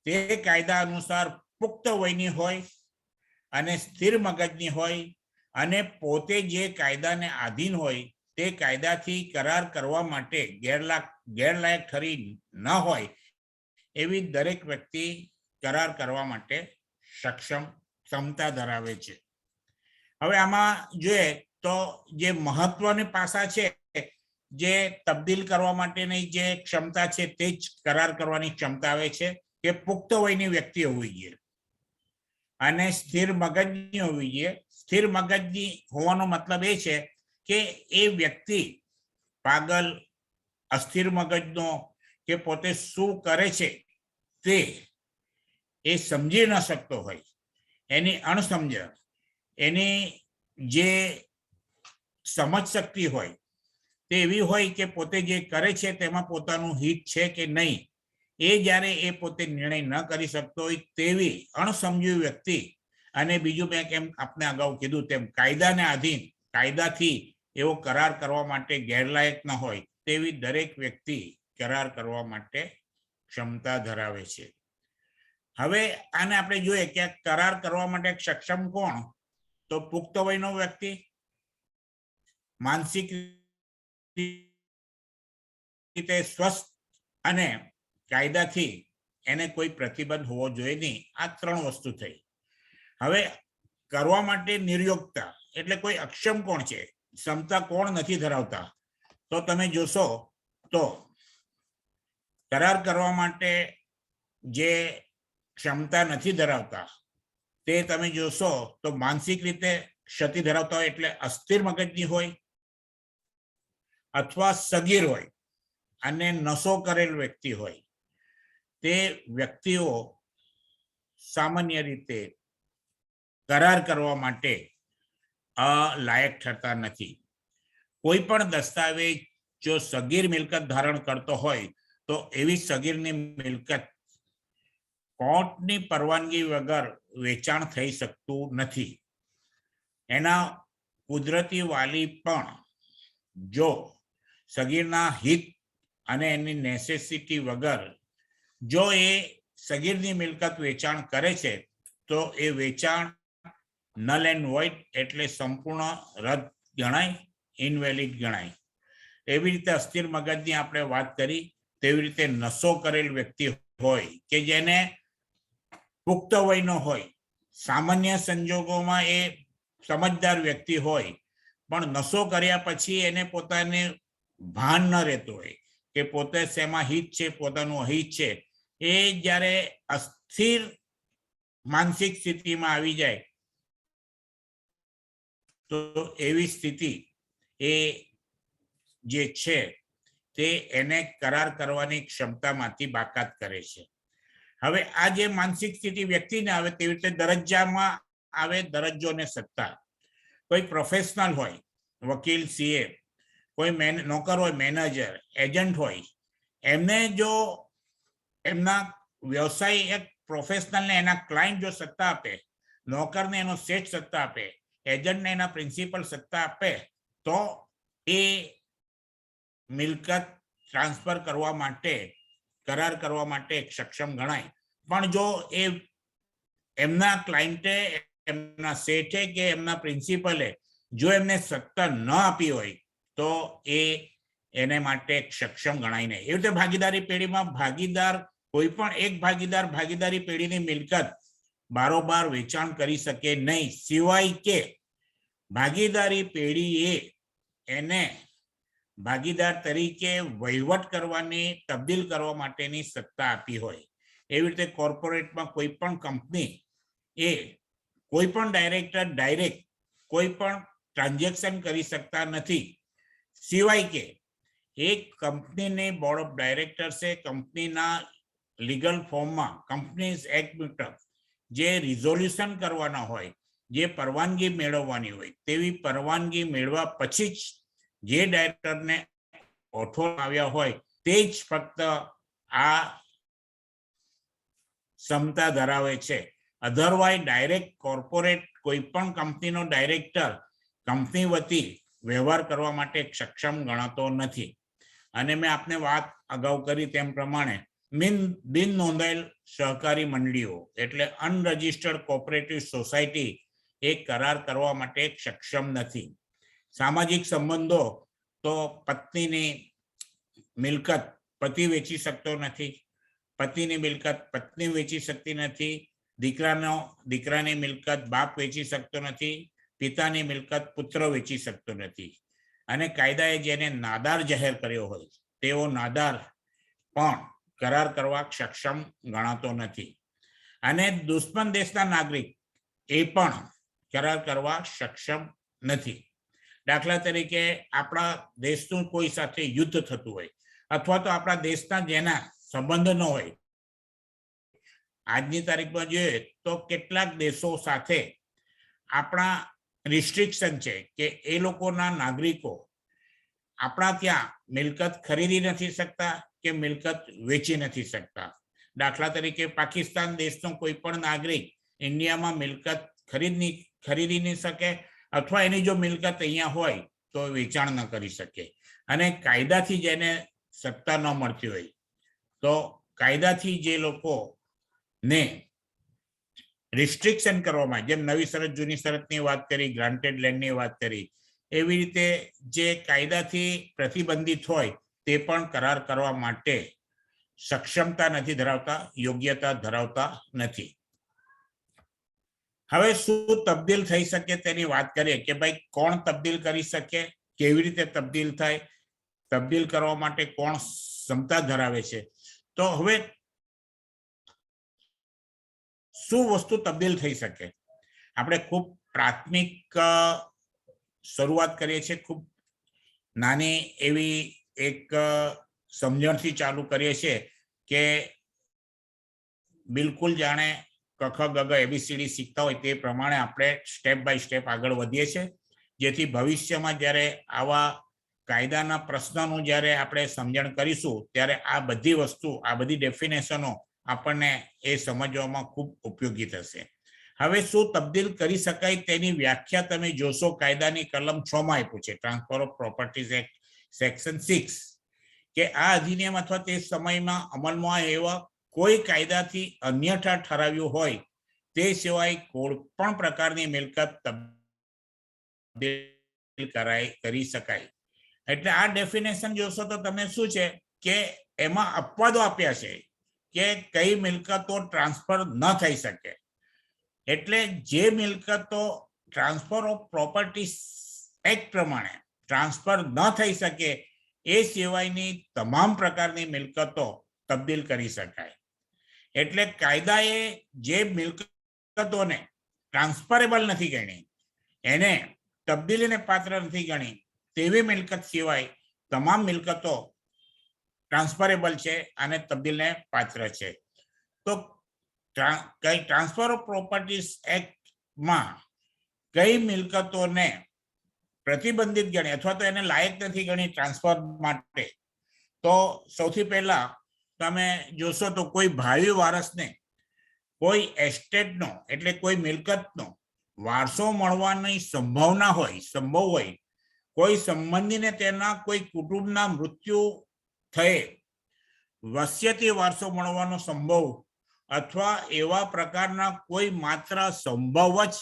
તે કાયદા અનુસાર પુખ્ત વયની હોય અને સ્થિર મગજની હોય અને પોતે જે કાયદાને આધીન હોય તે કાયદાથી કરાર કરવા માટે ગેરલાયક ઠરી ન હોય એવી દરેક વ્યક્તિ કરાર કરવા માટે ક્ષમતા ધરાવે છે. હવે આમાં જોઈએ તો જે મહત્વની પાસા છે, જે તબદીલ કરવા માટેની જે ક્ષમતા છે તે જ કરાર કરવાની ક્ષમતા આવે છે કે પુખ્ત વયની વ્યક્તિ હોવી જોઈએ અને સ્થિર મગજની હોવી જોઈએ. સ્થિર મગજની હોવાનો મતલબ એ છે કે એ વ્યક્તિ પાગલ, અસ્થિર મગજનો કે પોતે શું કરે છે તે એ સમજી ન શકતો હોય, એની અણસમજણ, એની જે સમજ શક્તિ હોય તે એવી હોય કે પોતે જે કરે છે તેમાં પોતાનું હિત છે કે નહીં એ જ્યારે એ પોતે નિર્ણય ન કરી શકતો હોય તેવી અણસમજુ વ્યક્તિ, અને બીજું મેં કેમ આપને અગાઉ કીધું તેમ કાયદાને આધીન, કાયદાથી એવો કરાર કરવા માટે ગેરલાયક ન હોય તેવી દરેક વ્યક્તિ કરાર કરવા માટે ક્ષમતા ધરાવે છે. હવે આને આપણે જોઈએ કે કરાર કરવા માટે સક્ષમ કોણ? તો પુખ્ત વયનો વ્યક્તિ, માનસિક રીતે સ્વસ્થ અને કાયદાથી એને કોઈ પ્રતિબંધ હોવો જોઈએ નહીં. આ 3 વસ્તુ થઈ. હવે કરવા માટે નિર્યોગ્યતા એટલે કોઈ અક્ષમ કોણ છે, ક્ષમતા કોણ નથી ધરાવતા? તો તમે જોશો તો કરાર કરવા માટે જે ક્ષમતા નથી ધરાવતા તે તમે જોશો તો માનસિક રીતે ક્ષતિ ધરાવતા હોય, એટલે અસ્થિર મગજની હોય અથવા સગીર હોય અને નશો કરેલ વ્યક્તિ હોય. તે વ્યક્તિઓ સામાન્ય રીતે કરાર કરવા માટે અલાયક ઠરતા નથી. કોઈ પણ દસ્તાવેજ જો સગીર મિલકત ધારણ કરતો હોય તો એવી સગીરની મિલકત કોર્ટની પરવાનગી વગર વેચાણ થઈ શકતું નથી. એના કુદરતી વાલી પણ જો સગીરના હિત અને એની નેસેસિટી વગર જો એ સગીરની મિલકત વેચાણ કરે છે તો એ વેચાણ નલ એન્ડ વોઇડ એટલે સંપૂર્ણ રદ ગણાય, ઇનવેલિડ ગણાય. એવી રીતે અસ્થિર મગજની આપણે વાત કરી, તેવી રીતે નશો કરેલ વ્યક્તિ હોય કે જેને પુખ્ત વયનો હોય, સામાન્ય સંજોગોમાં એ સમજદાર વ્યક્તિ હોય, પણ નશો કર્યા પછી એને પોતાને ભાન ન રહેતું હોય કે પોતે શેમાં હિત છે, પોતાનું અહિત છે. એ જ્યારે અસ્થિર માનસિક સ્થિતિમાં આવી જાય તો એવી સ્થિતિ એ જે છે તે એને કરાર કરવાની ક્ષમતામાંથી બાકાત કરે છે. હવે આ જે માનસિક સ્થિતિ વ્યક્તિને આવે તેવી રીતે દરજ્જામાં આવે, દરજ્જો ને સત્તા. કોઈ પ્રોફેશનલ હોય, વકીલ, સીએ, કોઈ નોકર હોય, મેનેજર, એજન્ટ હોય, એમને જો એમના વ્યવસાયી એક પ્રોફેશનલને એના ક્લાયન્ટ જો સત્તા આપે, નોકરને એનો સેટ સત્તા આપે, એજન્ટને એના પ્રિન્સિપલ સત્તા આપે, તો એ મિલકત ટ્રાન્સફર કરવા માટે, કરાર કરવા માટે સક્ષમ ગણાય. પણ જો એ એમના ક્લાયન્ટે, એમના શેઠે કે એમના પ્રિન્સિપલે જો એમને સત્તા ન આપી હોય તો એને માટે સક્ષમ ગણાય નહીં. એવી રીતે ભાગીદારી પેઢીમાં ભાગીદાર, કોઈ પણ એક ભાગીદાર ભાગીદારી પેઢીની મિલકત બારોબાર વેચાણ કરી શકે નહીં, સિવાય કે ભાગીદારી પેઢીએ એને ભાગીદાર તરીકે વહીવટ કરવાની, તબદીલ કરવા માટેની સત્તા આપી હોય. એવી રીતે કોર્પોરેટમાં કોઈ પણ કંપની એ કોઈ પણ ડાયરેક્ટર ડાયરેક્ટ કોઈ પણ ટ્રાન્ઝેક્શન કરી શકતા નથી, સિવાય કે એક કંપનીની બોર્ડ ઓફ ડાયરેક્ટર્સે કંપનીના લીગલ ફોર્મમાં કંપનીઝ એક્ટ મુજબ જે રિઝોલ્યુશન કરવાના હોય, જે પરવાનગી મેળવવાની હોય, તેવી પરવાનગી મેળવ્યા પછી જ જે ડાયરેક્ટરને ઓથોર આવ્યા હોય તે જ ફક્ત આ ક્ષમતા ધરાવે છે. અધરવાઇઝ ડાયરેક્ટ કોર્પોરેટ કોઈ પણ કંપનીનો ડાયરેક્ટર કંપની વતી વ્યવહાર કરવા માટે સક્ષમ ગણાતો નથી. અને મેં આપને વાત અગાઉ કરી તેમ પ્રમાણે બિન નોંધાયેલ સહકારી મંડળીઓ એટલે અનરજિસ્ટર્ડ કોઓપરેટિવ સોસાયટી એ કરાર કરવા માટે સક્ષમ નથી. સામાજિક સંબંધો તો પત્નીની મિલકત પતિ વેચી શકતો નથી, પતિની મિલકત પત્ની વેચી શકતી નથી, દીકરાની મિલકત બાપ વેચી શકતો નથી, પિતાની મિલકત પુત્ર વેચી શકતો નથી. અને કાયદાએ જેને નાદાર જાહેર કર્યો હોય તેવો નાદાર પણ કરાર કરવા સક્ષમ ગણાતો નથી. અને દુશ્મન દેશના નાગરિક એ પણ કરાર કરવા સક્ષમ નથી. દાખલા તરીકે આપણા દેશનું કોઈ સાથે યુદ્ધ થતું હોય, અથવા તો આપણા દેશના જેના સંબંધ ન હોય. આજની તારીખમાં જોઈએ તો કેટલાક દેશો સાથે આપણા રિસ્ટ્રિક્શન છે કે એ લોકોના નાગરિકો આપણા ત્યાં મિલકત ખરીદી નથી શકતા કે મિલકત વેચી નથી શકતા. દાખલા તરીકે પાકિસ્તાન દેશનો કોઈ પણ નાગરિક ઇન્ડિયામાં મિલકત ખરીદી નહીં શકે, અથવા એની જો મિલકત અહીંયા હોય તો વેચાણ ન કરી શકે. અને કાયદાથી જેને સત્તા ન મળતી હોય તો કાયદાથી જે લોકો ને રિસ્ટ્રિક્શન કરવામાં, જેમ નવી શરત જૂની શરતની વાત કરી, ગ્રાન્ટેડ લેન્ડની વાત કરી, એવી રીતે જે કાયદાથી પ્રતિબંધિત હોય તે પણ કરાર કરવા માટે સક્ષમતા નથી ધરાવતા, યોગ્યતા ધરાવતા નથી. હવે શું તબદીલ થઈ શકે તેની વાત કરીએ કે ભાઈ કોણ તબદીલ કરી શકે, કેવી રીતે તબદીલ થાય, તબદીલ કરવા માટે કોણ ક્ષમતા ધરાવે છે. તો હવે શું વસ્તુ તબદીલ થઈ શકે? આપણે ખૂબ પ્રાથમિક શરૂઆત કરીએ છીએ, ખૂબ નાની એવી એક સમજણથી ચાલુ કરીએ છીએ કે બિલકુલ જાણે કખ ગગ એબીસીડી શીખતા હોય તે પ્રમાણે આપણે સ્ટેપ બાય સ્ટેપ આગળ વધીએ છીએ, જેથી ભવિષ્યમાં જ્યારે આવા કાયદાના પ્રશ્નનું જ્યારે આપણે સમજણ કરીશું ત્યારે આ બધી વસ્તુ, આ બધી ડેફિનેશનો આપણને એ સમજવામાં ખૂબ ઉપયોગી થશે. હવે શું તબદીલ કરી શકાય તેની વ્યાખ્યા તમે જોશો કાયદાની કલમ 6 માં આપ્યું છે, transfer of properties act section 6, કે આ અધિનિયમ અથવા તે સમયમાં અમલમાં એવા કોઈ કાયદાથી અન્યથા ઠરાવ્યું હોય તે સિવાય કોઈ પણ પ્રકારની મિલકત તબદીલ કરી શકાય. એટલે આ ડેફિનેશન જોશો તો તમે શું છે કે એમાં અપવાદો આપ્યા છે કે કઈ મિલકતો ટ્રાન્સફર ન થઈ શકે. એટલે જે મિલકતો ટ્રાન્સફર ઓફ પ્રોપર્ટી એક્ટ પ્રમાણે ટ્રાન્સફર ન થઈ શકે એ સિવાયની તમામ પ્રકારની મિલકતો તબદીલ કરી શકાય. એટલે કાયદાએ જે મિલકતોને ટ્રાન્સફરેબલ નથી ગણી, એને તબદીલીને પાત્ર નથી ગણી, તેવી મિલકત સિવાય તમામ મિલકતો ટ્રાન્સફરેબલ છે અને તબદીલને પાત્ર છે. તો કઈ ટ્રાન્સફર ઓફ પ્રોપર્ટીઝ એક્ટમાં કઈ મિલકતોને પ્રતિબંધિત ગણી અથવા તો એને લાયક નથી ગણી ટ્રાન્સફર માટે, તો સૌથી પહેલા તમે જોશો તો કોઈ ભાવિ વારસને કોઈ એસ્ટેટનો એટલે કોઈ મિલકતનો વારસો મળવાની સંભાવના હોય, સંભવ હોય, કોઈ સંબંધીને તેના કોઈ કુટુંબના મૃત્યુ થયે વસિયતી વારસો મળવાનો સંભવ અથવા એવા પ્રકારના કોઈ માત્ર સંભવ જ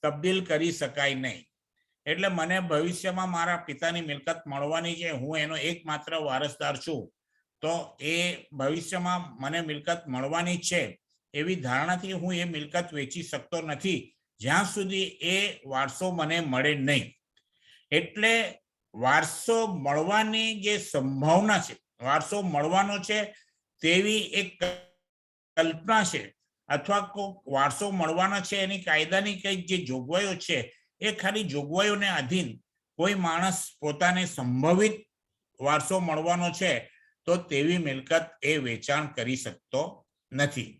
તબદીલ કરી શકાય નહીં. એટલે મને ભવિષ્યમાં મારા પિતાની મિલકત મળવાની છે, હું એનો એકમાત્ર વારસદાર છું, તો એ ભવિષ્યમાં મને મિલકત મળવાની છે એવી ધારણાથી હું એ મિલકત વેચી શકતો નથી જ્યાં સુધી એ વારસો મને મળે નહીં. એટલે વારસો મળવાની જે સંભાવના છે, વારસો મળવાનો છે તેવી એક કલ્પના છે અથવા વારસો મળવાનો છે એની કાયદાની કઈ જે જોગવાઈઓ છે એ ખાલી જોગવાઈઓને આધીન કોઈ માણસ પોતાને સંભવિત વારસો મળવાનો છે તો તેવી મિલકત એ વેચાણ કરી શકતો નથી.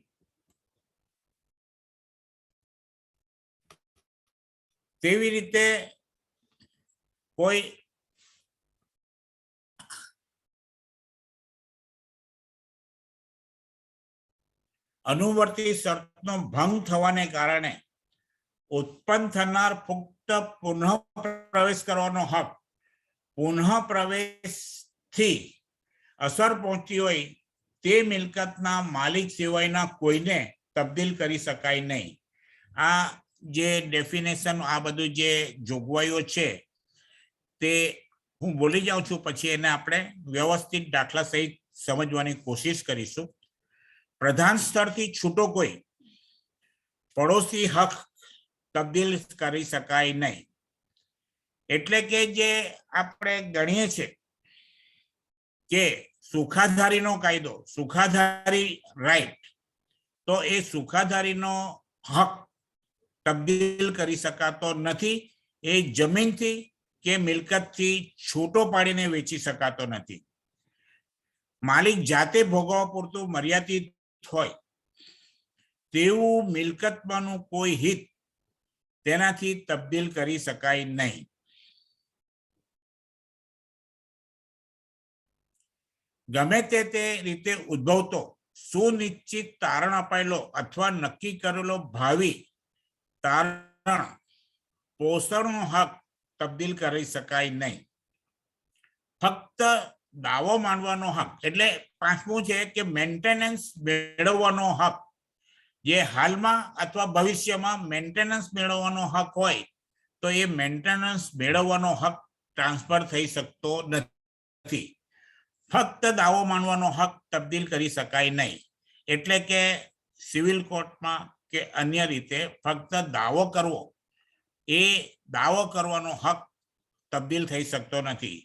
તેવી રીતે કોઈ અનુવર્તી શરતનો ભંગ થવાને કારણે ઉત્પન્ન થનાર પુખ્ત પુનઃ પ્રવેશ કરવાનો હક પુનઃ પ્રવેશથી અસર પહોંચી હોય તે મિલકતના માલિક સિવાયના કોઈને તબદીલ કરી શકાય નહીં. આ જે ડેફિનેશન, આ બધું જે જોગવાઈઓ છે તે હું બોલી જાઉં છું, પછી એને આપણે વ્યવસ્થિત દાખલા સહિત સમજવાની કોશિશ કરીશું. પ્રધાન સ્તરથી છૂટો કોઈ પડોશી હક તબદીલ કરી શકાય નહીં. એટલે કે જે આપણે ગણીએ છીએ કે સુખાધારીનો કાયદો, સુખાધારી રાઈટ, તો એ સુખાધારીનો હક તબદીલ કરી શકાતો નથી. એ જમીનથી કે મિલકતથી છૂટો પાડીને વેચી શકાતો નથી. માલિક જાતે ભોગવવા પૂરતું મર્યાદિત હોય તેવું મિલકતમાંનું કોઈ હિત તેનાથી તબદીલ કરી શકાય નહીં. ગમે તે રીતે ઉદ્ભવતો સુનિશ્ચિત તારણ અપાયેલો અથવા નક્કી કરેલો ભાવિ તારણ પોષણનો હક તબદીલ કરી શકાય નહીં. ફક્ત દાવો માંડવાનો હક, એટલે પાંચમું છે કે મેન્ટેનન્સ મેળવવાનો હક, જે હાલમાં અથવા ભવિષ્યમાં મેન્ટેનન્સ મેળવવાનો હક હોય તો એ મેન્ટેનન્સ મેળવવાનો હક ટ્રાન્સફર થઈ શકતો નથી. ફક્ત દાવો માંડવાનો હક તબદીલ કરી શકાય નહીં. એટલે કે સિવિલ કોર્ટમાં કે અન્ય રીતે ફક્ત દાવો કરવો, એ દાવો કરવાનો હક તબદીલ થઈ શકતો નથી.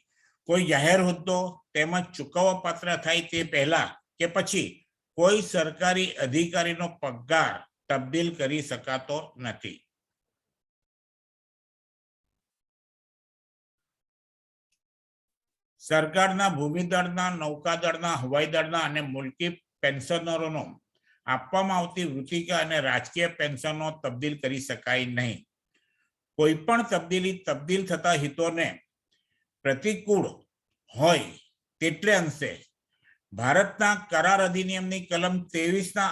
કોઈ જાહેર હોદ્દો તેમજ ચૂકવવા પાત્ર થાય તે પહેલા કે પછી કોઈ સરકારી અધિકારીનો પગાર તબદીલ કરી શકાતો નથી. સરકારના ભૂમિદળના, નૌકાદળના, હવાઈ દળના અને મુલકી પેન્શનરોનો આપવામાં આવતી વૃત્તિકા અને રાજકીય પેન્શનો તબદીલ કરી શકાય નહીં. કોઈ પણ તબદીલ થતા હિતોને પ્રતિકૂળ હોય તેટલે અંશે ભારતના કરાર અધિનિયમની કલમ 23ના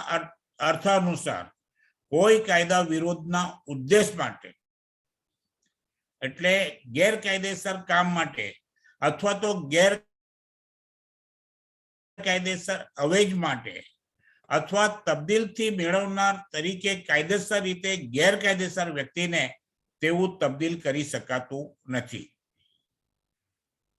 અર્થ અનુસાર કોઈ કાયદા વિરોધના ઉદ્દેશ માટે, એટલે ગેરકાયદેસર કામ માટે અથવા તો ગેરકાયદેસર અવેજ માટે અથવા તબદીલથી મેળવનાર તરીકે કાયદેસર રીતે ગેરકાયદેસર વ્યક્તિને તેવું તબદીલ કરી શકાતું નથી.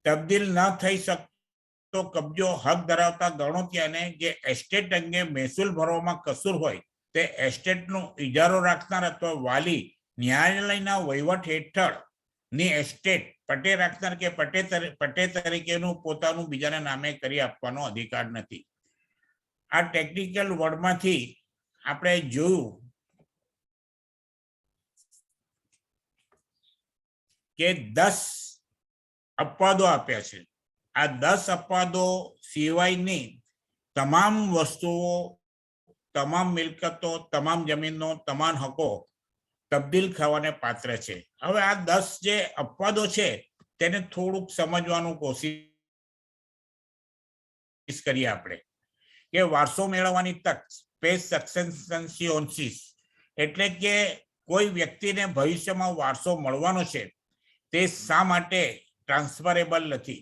તબદીલ ન થઈ શકતો કબજો હક ધરાવતા ગણોતિયાને જે એસ્ટેટ અંગે મહેસૂલ ભરવામાં કસૂર હોય તે એસ્ટેટનો ઇજારો રાખનાર અથવા વાલી ન્યાયાલયના વહીવટ હેઠળની એસ્ટેટ પટ્ટે રાખનાર કે પટ્ટે તરીકેનું પોતાનું બીજાના નામે કરી આપવાનો અધિકાર નથી. આ ટેકનિકલ વર્ડમાંથી આપણે જોયું કે 10 અપવાદો આપ્યા છે. આ 10 અપવાદો સિવાયની તમામ વસ્તુઓ, તમામ મિલકતો, તમામ જમીનો, તમામ હકો તબદીલ થવાને પાત્ર છે. હવે આ 10 જે અપવાદો છે તેને થોડુંક સમજવાનું કોશિશ કરીએ આપણે કે વારસો મેળવવાની તક, સ્પેસ સક્સેસન્સીઓન્સિસ, એટલે કે કોઈ વ્યક્તિને ભવિષ્યમાં વારસો મળવાનો છે તે શા માટે ટ્રાન્સફરેબલ નથી?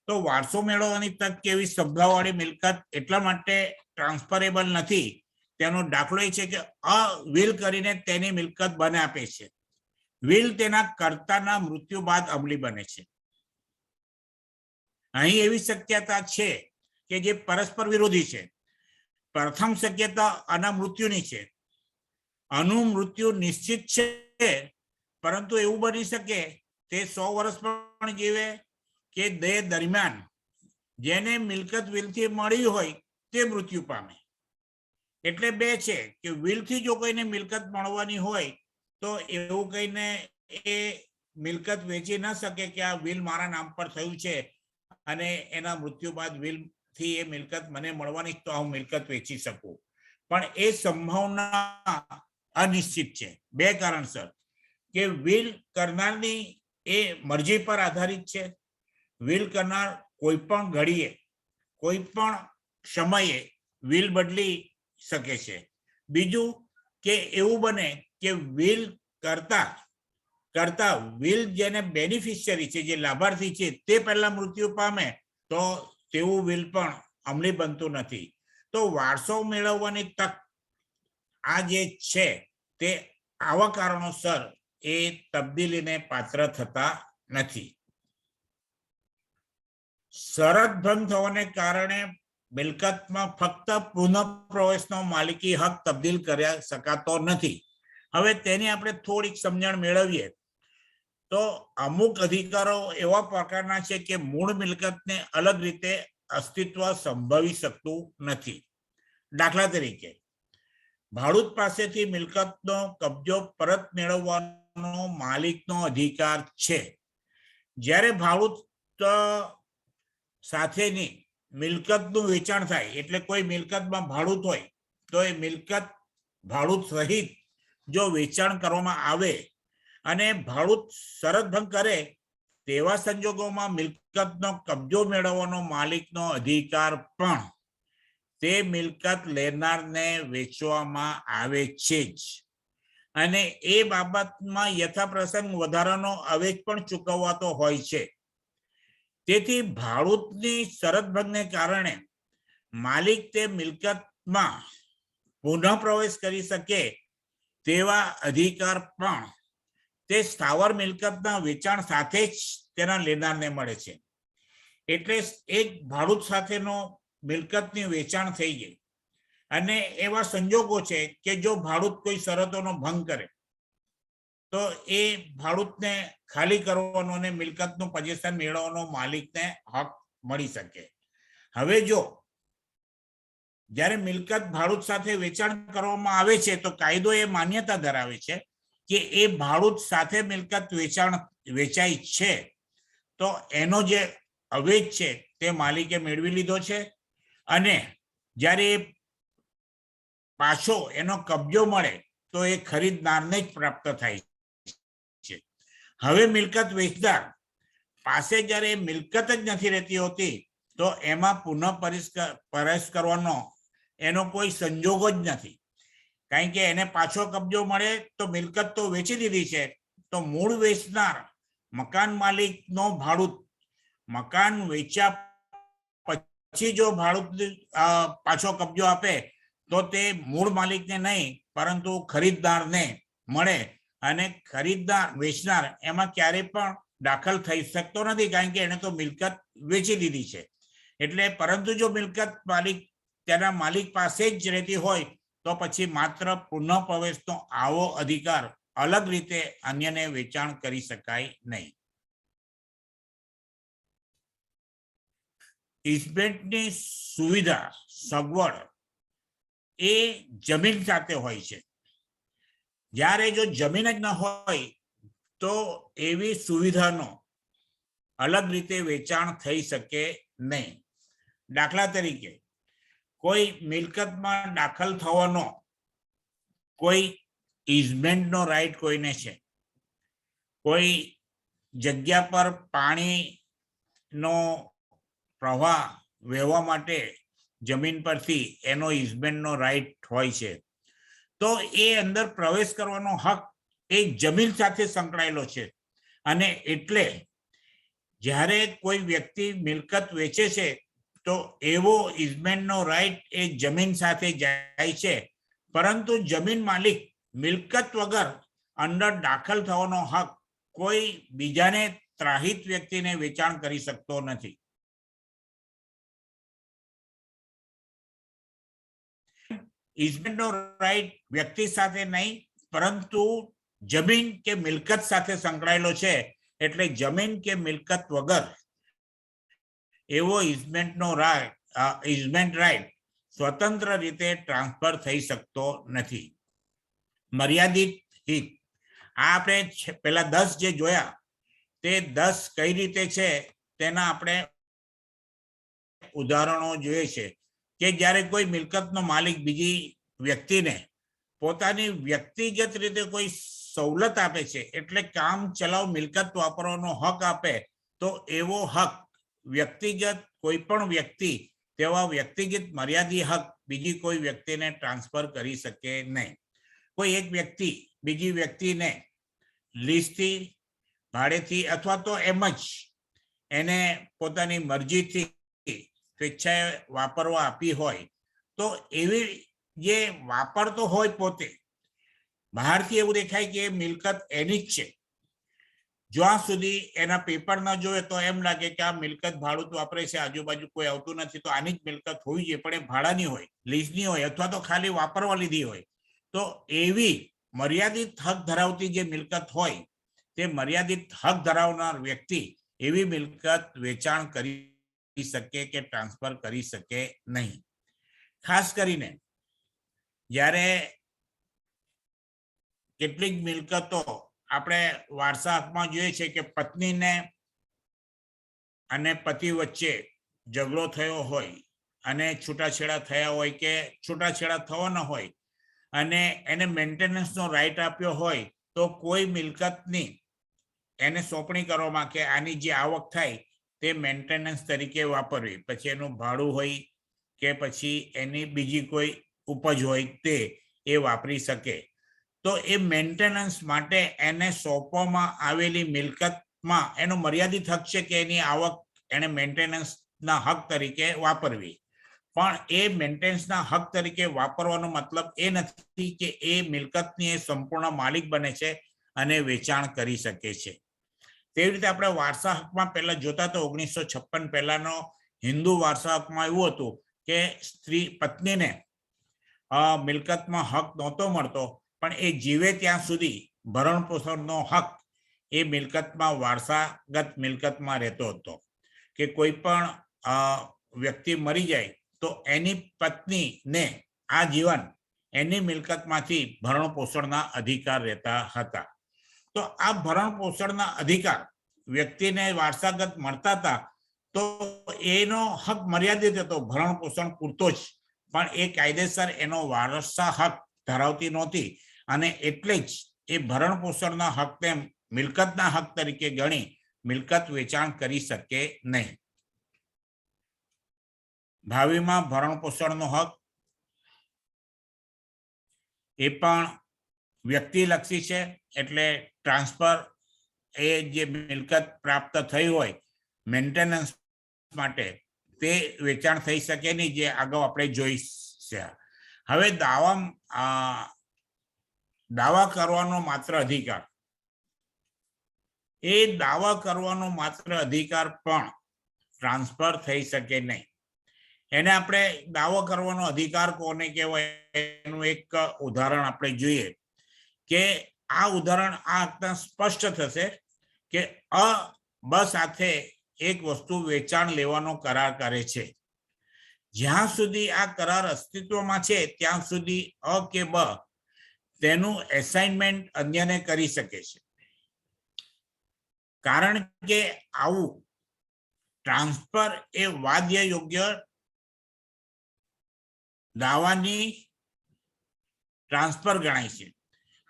તો વારસો મેળવવાની તક કેવી સંભાવવાળી મિલકત એટલા માટે ટ્રાન્સફરેબલ નથી, તેનો દાખલો એ છે કે વિલ કરીને તેની મિલકત બને આપે છે. વિલ તેના કર્તાના મૃત્યુ બાદ અમલી બને છે. અહીં એવી શક્યતા છે કે જે પરસ્પર વિરોધી છે. પ્રથમ શક્યતા આના મૃત્યુની છે. આનું મૃત્યુ નિશ્ચિત છે, પરંતુ એવું બની શકે તે 100 વર્ષ પણ જીવે કે તે દરમિયાન જેને મિલકત વિલથી મળી હોય તે મૃત્યુ પામે. એટલે બે છે કે વિલથી જો કોઈને મિલકત મળવાની હોય તો એવું કહીને એ મિલકત વેચી ન શકે કે આ વિલ મારા નામ પર થયું છે અને એના મૃત્યુ બાદ વિલ થી એ મિલકત મને મળવાની, તો હું મિલકત વેચી શકું. પણ એ સંભાવના અનિશ્ચિત છે બે કારણસર, કે વિલ કરનારની એ મરજી પર આધારિત છે. વિલ કરનાર કોઈ પણ ઘડીએ કોઈ પણ સમયે વિલ બદલી શકે છે. બીજું કે એવું બને કે વિલ કરતા વિલ જેને બેનિફિશિયરી છે, જે લાભાર્થી છે, તે પહેલા મૃત્યુ પામે તો તેવું વિલ પણ અમલી બનતું નથી. તો વારસો મેળવવાની તક આ જે છે તે આવા કારણોસર એ તબદીલીને પાત્ર થતા નથી. શરત ભંગ થવાને કારણે મિલકતમાં ફક્ત પુનઃ પ્રવેશનો માલિકી હક તબદીલ કરી શકાતો નથી. હવે તેની આપણે થોડીક સમજણ મેળવીએ તો અમુક અધિકારો એવા પ્રકારના છે કે મૂળ મિલકતને અલગ રીતે અસ્તિત્વ સંભવી શકતું નથી. દાખલા તરીકે ભાડૂત પાસેથી મિલકતનો કબજો પરત મેળવવાનો માલિકનો અધિકાર છે. જ્યારે ભાડૂત સાથેની મિલકતનું વેચાણ થાય, એટલે કોઈ મિલકતમાં ભાડૂત હોય તો એ મિલકત ભાડૂત સહિત જો વેચાણ કરવામાં આવે અને ભાડૂત શરત ભંગ કરે તેવા સંજોગોમાં મિલકતનો કબજો મેળવવાનો માલિકનો અધિકાર પણ તે મિલકત લેનારને વેચવામાં આવે છે જ, અને એ બાબતમાં યથાપ્રસંગ વધારાનો અવેજ પણ ચૂકવવાતો હોય છે. તેથી ભાડૂતની શરત ભંગને કારણે માલિક તે મિલકતમાં પુનઃ પ્રવેશ કરી શકે તેવા અધિકાર પણ તે સ્થાવર મિલકતના વેચાણ સાથે જ તેના લેનારને મળે છે. એટલે એક ભાડૂત સાથેનો મિલકતની વેચાણ થઈ ગઈ અને એવા સંજોગો છે કે જો ભાડૂત કોઈ શરતોનો ભંગ કરે તો એ ભાડૂતને ખાલી કરવાનો અને મિલકતનું પોઝેશન મેળવવાનો માલિકને હક મળી શકે. હવે જો જ્યારે મિલકત ભાડૂત સાથે વેચાણ કરવામાં આવે છે તો કાયદો એ માન્યતા ધરાવે છે કે એ ભાડૂત સાથે મિલકત વેચાઈ છે તો એનો જે અવેજ છે તે માલિકે મેળવી લીધો છે, અને જ્યારે પાછો એનો કબજો મળે તો એ ખરીદનારને જ પ્રાપ્ત થાય છે. હવે મિલકત વેચનાર પાસે જ્યારે મિલકત જ નથી રહેતી હોતી તો એમાં પુનઃ પરવેશ કરવાનો એનો કોઈ સંજોગ જ નથી, કારણ કે એને પાછો કબજો મળે તો મિલકત તો વેચી દીધી છે. તો મૂળ વેચનાર મકાન માલિકનો ભાડૂત મકાન વેચ્યા પછી જો ભાડૂત પાછો કબજો આપે તો તે મૂળ માલિકને નહીં પરંતુ ખરીદદારને મળે, અને ખરીદદાર વેચનાર એમાં ક્યારેય પણ દાખલ થઈ શકતો નથી, કારણ કે એને તો મિલકત વેચી દીધી છે. એટલે પરંતુ જો મિલકત તેના માલિક પાસે જ રહેતી હોય તો પછી માત્ર પુનઃ પ્રવેશનો આવો અધિકાર અલગ રીતે અન્યને વેચાણ કરી શકાય નહીં. ઇસ્મેન્ટની સુવિધા સગવડ એ જમીન સાથે હોય છે. જ્યારે જો જમીન જ ન હોય તો એવી સુવિધાનો અલગ રીતે વેચાણ થઈ શકે નહીં. દાખલા તરીકે કોઈ મિલકતમાં દાખલ થવાનો કોઈ ઇઝમેન્ટનો રાઈટ કોઈને છે, કોઈ જગ્યા પર પાણીનો પ્રવાહ વહેવા માટે જમીન પરથી એનો ઇઝમેન્ટનો રાઈટ હોય છે, તો એ અંદર પ્રવેશ કરવાનો હક એ જમીન સાથે સંકળાયેલો છે. અને એટલે જ્યારે કોઈ વ્યક્તિ મિલકત વેચે છે તો એવો ઇઝમેન્ટનો રાઈટ એ જમીન સાથે જાય છે, પરંતુ જમીન માલિક મિલકત વગર અંદર દાખલ થવાનો હક કોઈ બીજાને ત્રાહિત વ્યક્તિને વેચાણ કરી શકતો નથી. ઇઝમેન્ટનો રાઈટ વ્યક્તિ સાથે નહીં, પરંતુ જમીન કે મિલકત સાથે સંકળાયેલો છે. એટલે જમીન કે મિલકત વગર એવો ઇઝમેન્ટનો રાઈટ સ્વતંત્ર રીતે ટ્રાન્સફર થઈ શકતો નથી. મર્યાદિત હિત, આ આપણે પેલા 10 જે જોયા તે 10 કઈ રીતે છે તેના આપણે ઉદાહરણો જોઈએ છે કે જ્યારે કોઈ મિલકતનો માલિક બીજી વ્યક્તિને પોતાની વ્યક્તિગત રીતે કોઈ સવલત આપે છે, એટલે કામ ચલાવ મિલકત વાપરવાનો હક આપે, તો એવો હક વ્યક્તિગત કોઈ પણ વ્યક્તિ તેવા વ્યક્તિગત મર્યાદિત હક બીજી કોઈ વ્યક્તિને ટ્રાન્સફર કરી શકે નહીં. કોઈ એક વ્યક્તિ બીજી વ્યક્તિને લીઝથી, ભાડેથી અથવા તો એમ જ એને પોતાની મરજીથી સ્વેચ્છાએ વાપરવા આપી હોય, તો એવી જે વાપરતો હોય પોતે, બહારથી એવું દેખાય કે મિલકત એની જ છે, જ્યાં સુધી એના પેપર ન જોવે તો એમ લાગે કે આ મિલકત ભાડું વાપરે છે, આજુબાજુ કોઈ આવતું નથી, તો આની જ મિલકત હોવી જોઈએ, પણ એ ભાડાની હોય, લીઝની હોય અથવા તો ખાલી વાપરવા લીધી હોય. તો એવી મર્યાદિત હક ધરાવતી જે મિલકત હોય, તે મર્યાદિત હક ધરાવનાર વ્યક્તિ એવી મિલકત વેચાણ કરી શકે કે ટ્રાન્સફર કરી શકે નહીં. ખાસ કરીને જ્યારે કેટલીક મિલકતો આપણે વારસા હકમાં જોઈએ છે કે પત્નીને અને પતિ વચ્ચે ઝઘડો થયો હોય અને છૂટાછેડા થયા હોય કે છૂટાછેડા થવાના હોય અને એને મેન્ટેનન્સનો રાઈટ આપ્યો હોય, તો કોઈ મિલકતની એને સોંપણી કરવામાં કે આની જે આવક થાય તે મેન્ટેનન્સ તરીકે વાપરવી, પછી એનું ભાડું હોય કે પછી એની બીજી કોઈ ઉપજ હોય તે એ વાપરી શકે. તો એ મેન્ટેનન્સ માટે એને સોંપવામાં આવેલી મિલકતમાં એનો મર્યાદિત હક છે કે એની આવક એને મેન્ટેનન્સના હક તરીકે વાપરવી. પણ એ મેન્ટેનન્સના હક તરીકે વાપરવાનો મતલબ એ નથી કે એ મિલકતની એ સંપૂર્ણ માલિક બને છે અને વેચાણ કરી શકે છે. તેવી રીતે આપણે વારસા હકમાં પહેલા જોતા તો 1956 પહેલાનો હિન્દુ વારસા હકમાં એવું હતું કે સ્ત્રી પત્નીને મિલકતમાં હક નહોતો મળતો, પણ એ જીવે ત્યાં સુધી ભરણ પોષણનો હક એ મિલકતમાં વારસાગત મિલકતમાં રહેતો હતો. કે કોઈ પણ વ્યક્તિ મરી જાય તો એની પત્નીને આ જીવન એની મિલકતમાંથી ભરણ પોષણના અધિકાર રહેતા હતા. તો આ ભરણ પોષણના અધિકાર વ્યક્તિને વારસાગત મળતા હતા, તો એનો હક મર્યાદિત હતો, ભરણ પોષણ પૂરતો જ, પણ એ કાયદેસર એનો વારસા હક ધરાવતી નહોતી, અને એટલે જ એ ભરણ પોષણના હકને મિલકતના હક તરીકે ગણી મિલકત વેચાણ કરી શકે નહીં. ભાવિમાં ભરણ પોષણનો હક એ પણ વ્યક્તિલક્ષી છે, એટલે ટ્રાન્સફર એ જે મિલકત પ્રાપ્ત થઈ હોય મેન્ટેનન્સ માટે તે વેચાણ થઈ શકે નહીં, જે અગાઉ આપણે જોઈ છે. હવે દાવા કરવાનો માત્ર અધિકાર, એ દાવા કરવાનો માત્ર અધિકાર પણ ટ્રાન્સફર થઈ શકે નહીં. એને આપણે દાવો કરવાનો અધિકાર કોને કહેવાય એનું એક ઉદાહરણ આપણે જોઈએ કે આ ઉદાહરણ આ સ્પષ્ટ થશે કે બ સાથે એક વસ્તુ વેચાણ લેવાનો કરાર કરે છે. જ્યાં સુધી આ કરાર અસ્તિત્વમાં છે ત્યાં સુધી અ કે બ તેનું એસાઇનમેન્ટ અન્યને કરી શકે છે. કારણ કે આવું ટ્રાન્સફર એ વાદ્ય યોગ્ય દાવાની ટ્રાન્સફર ગણાય છે.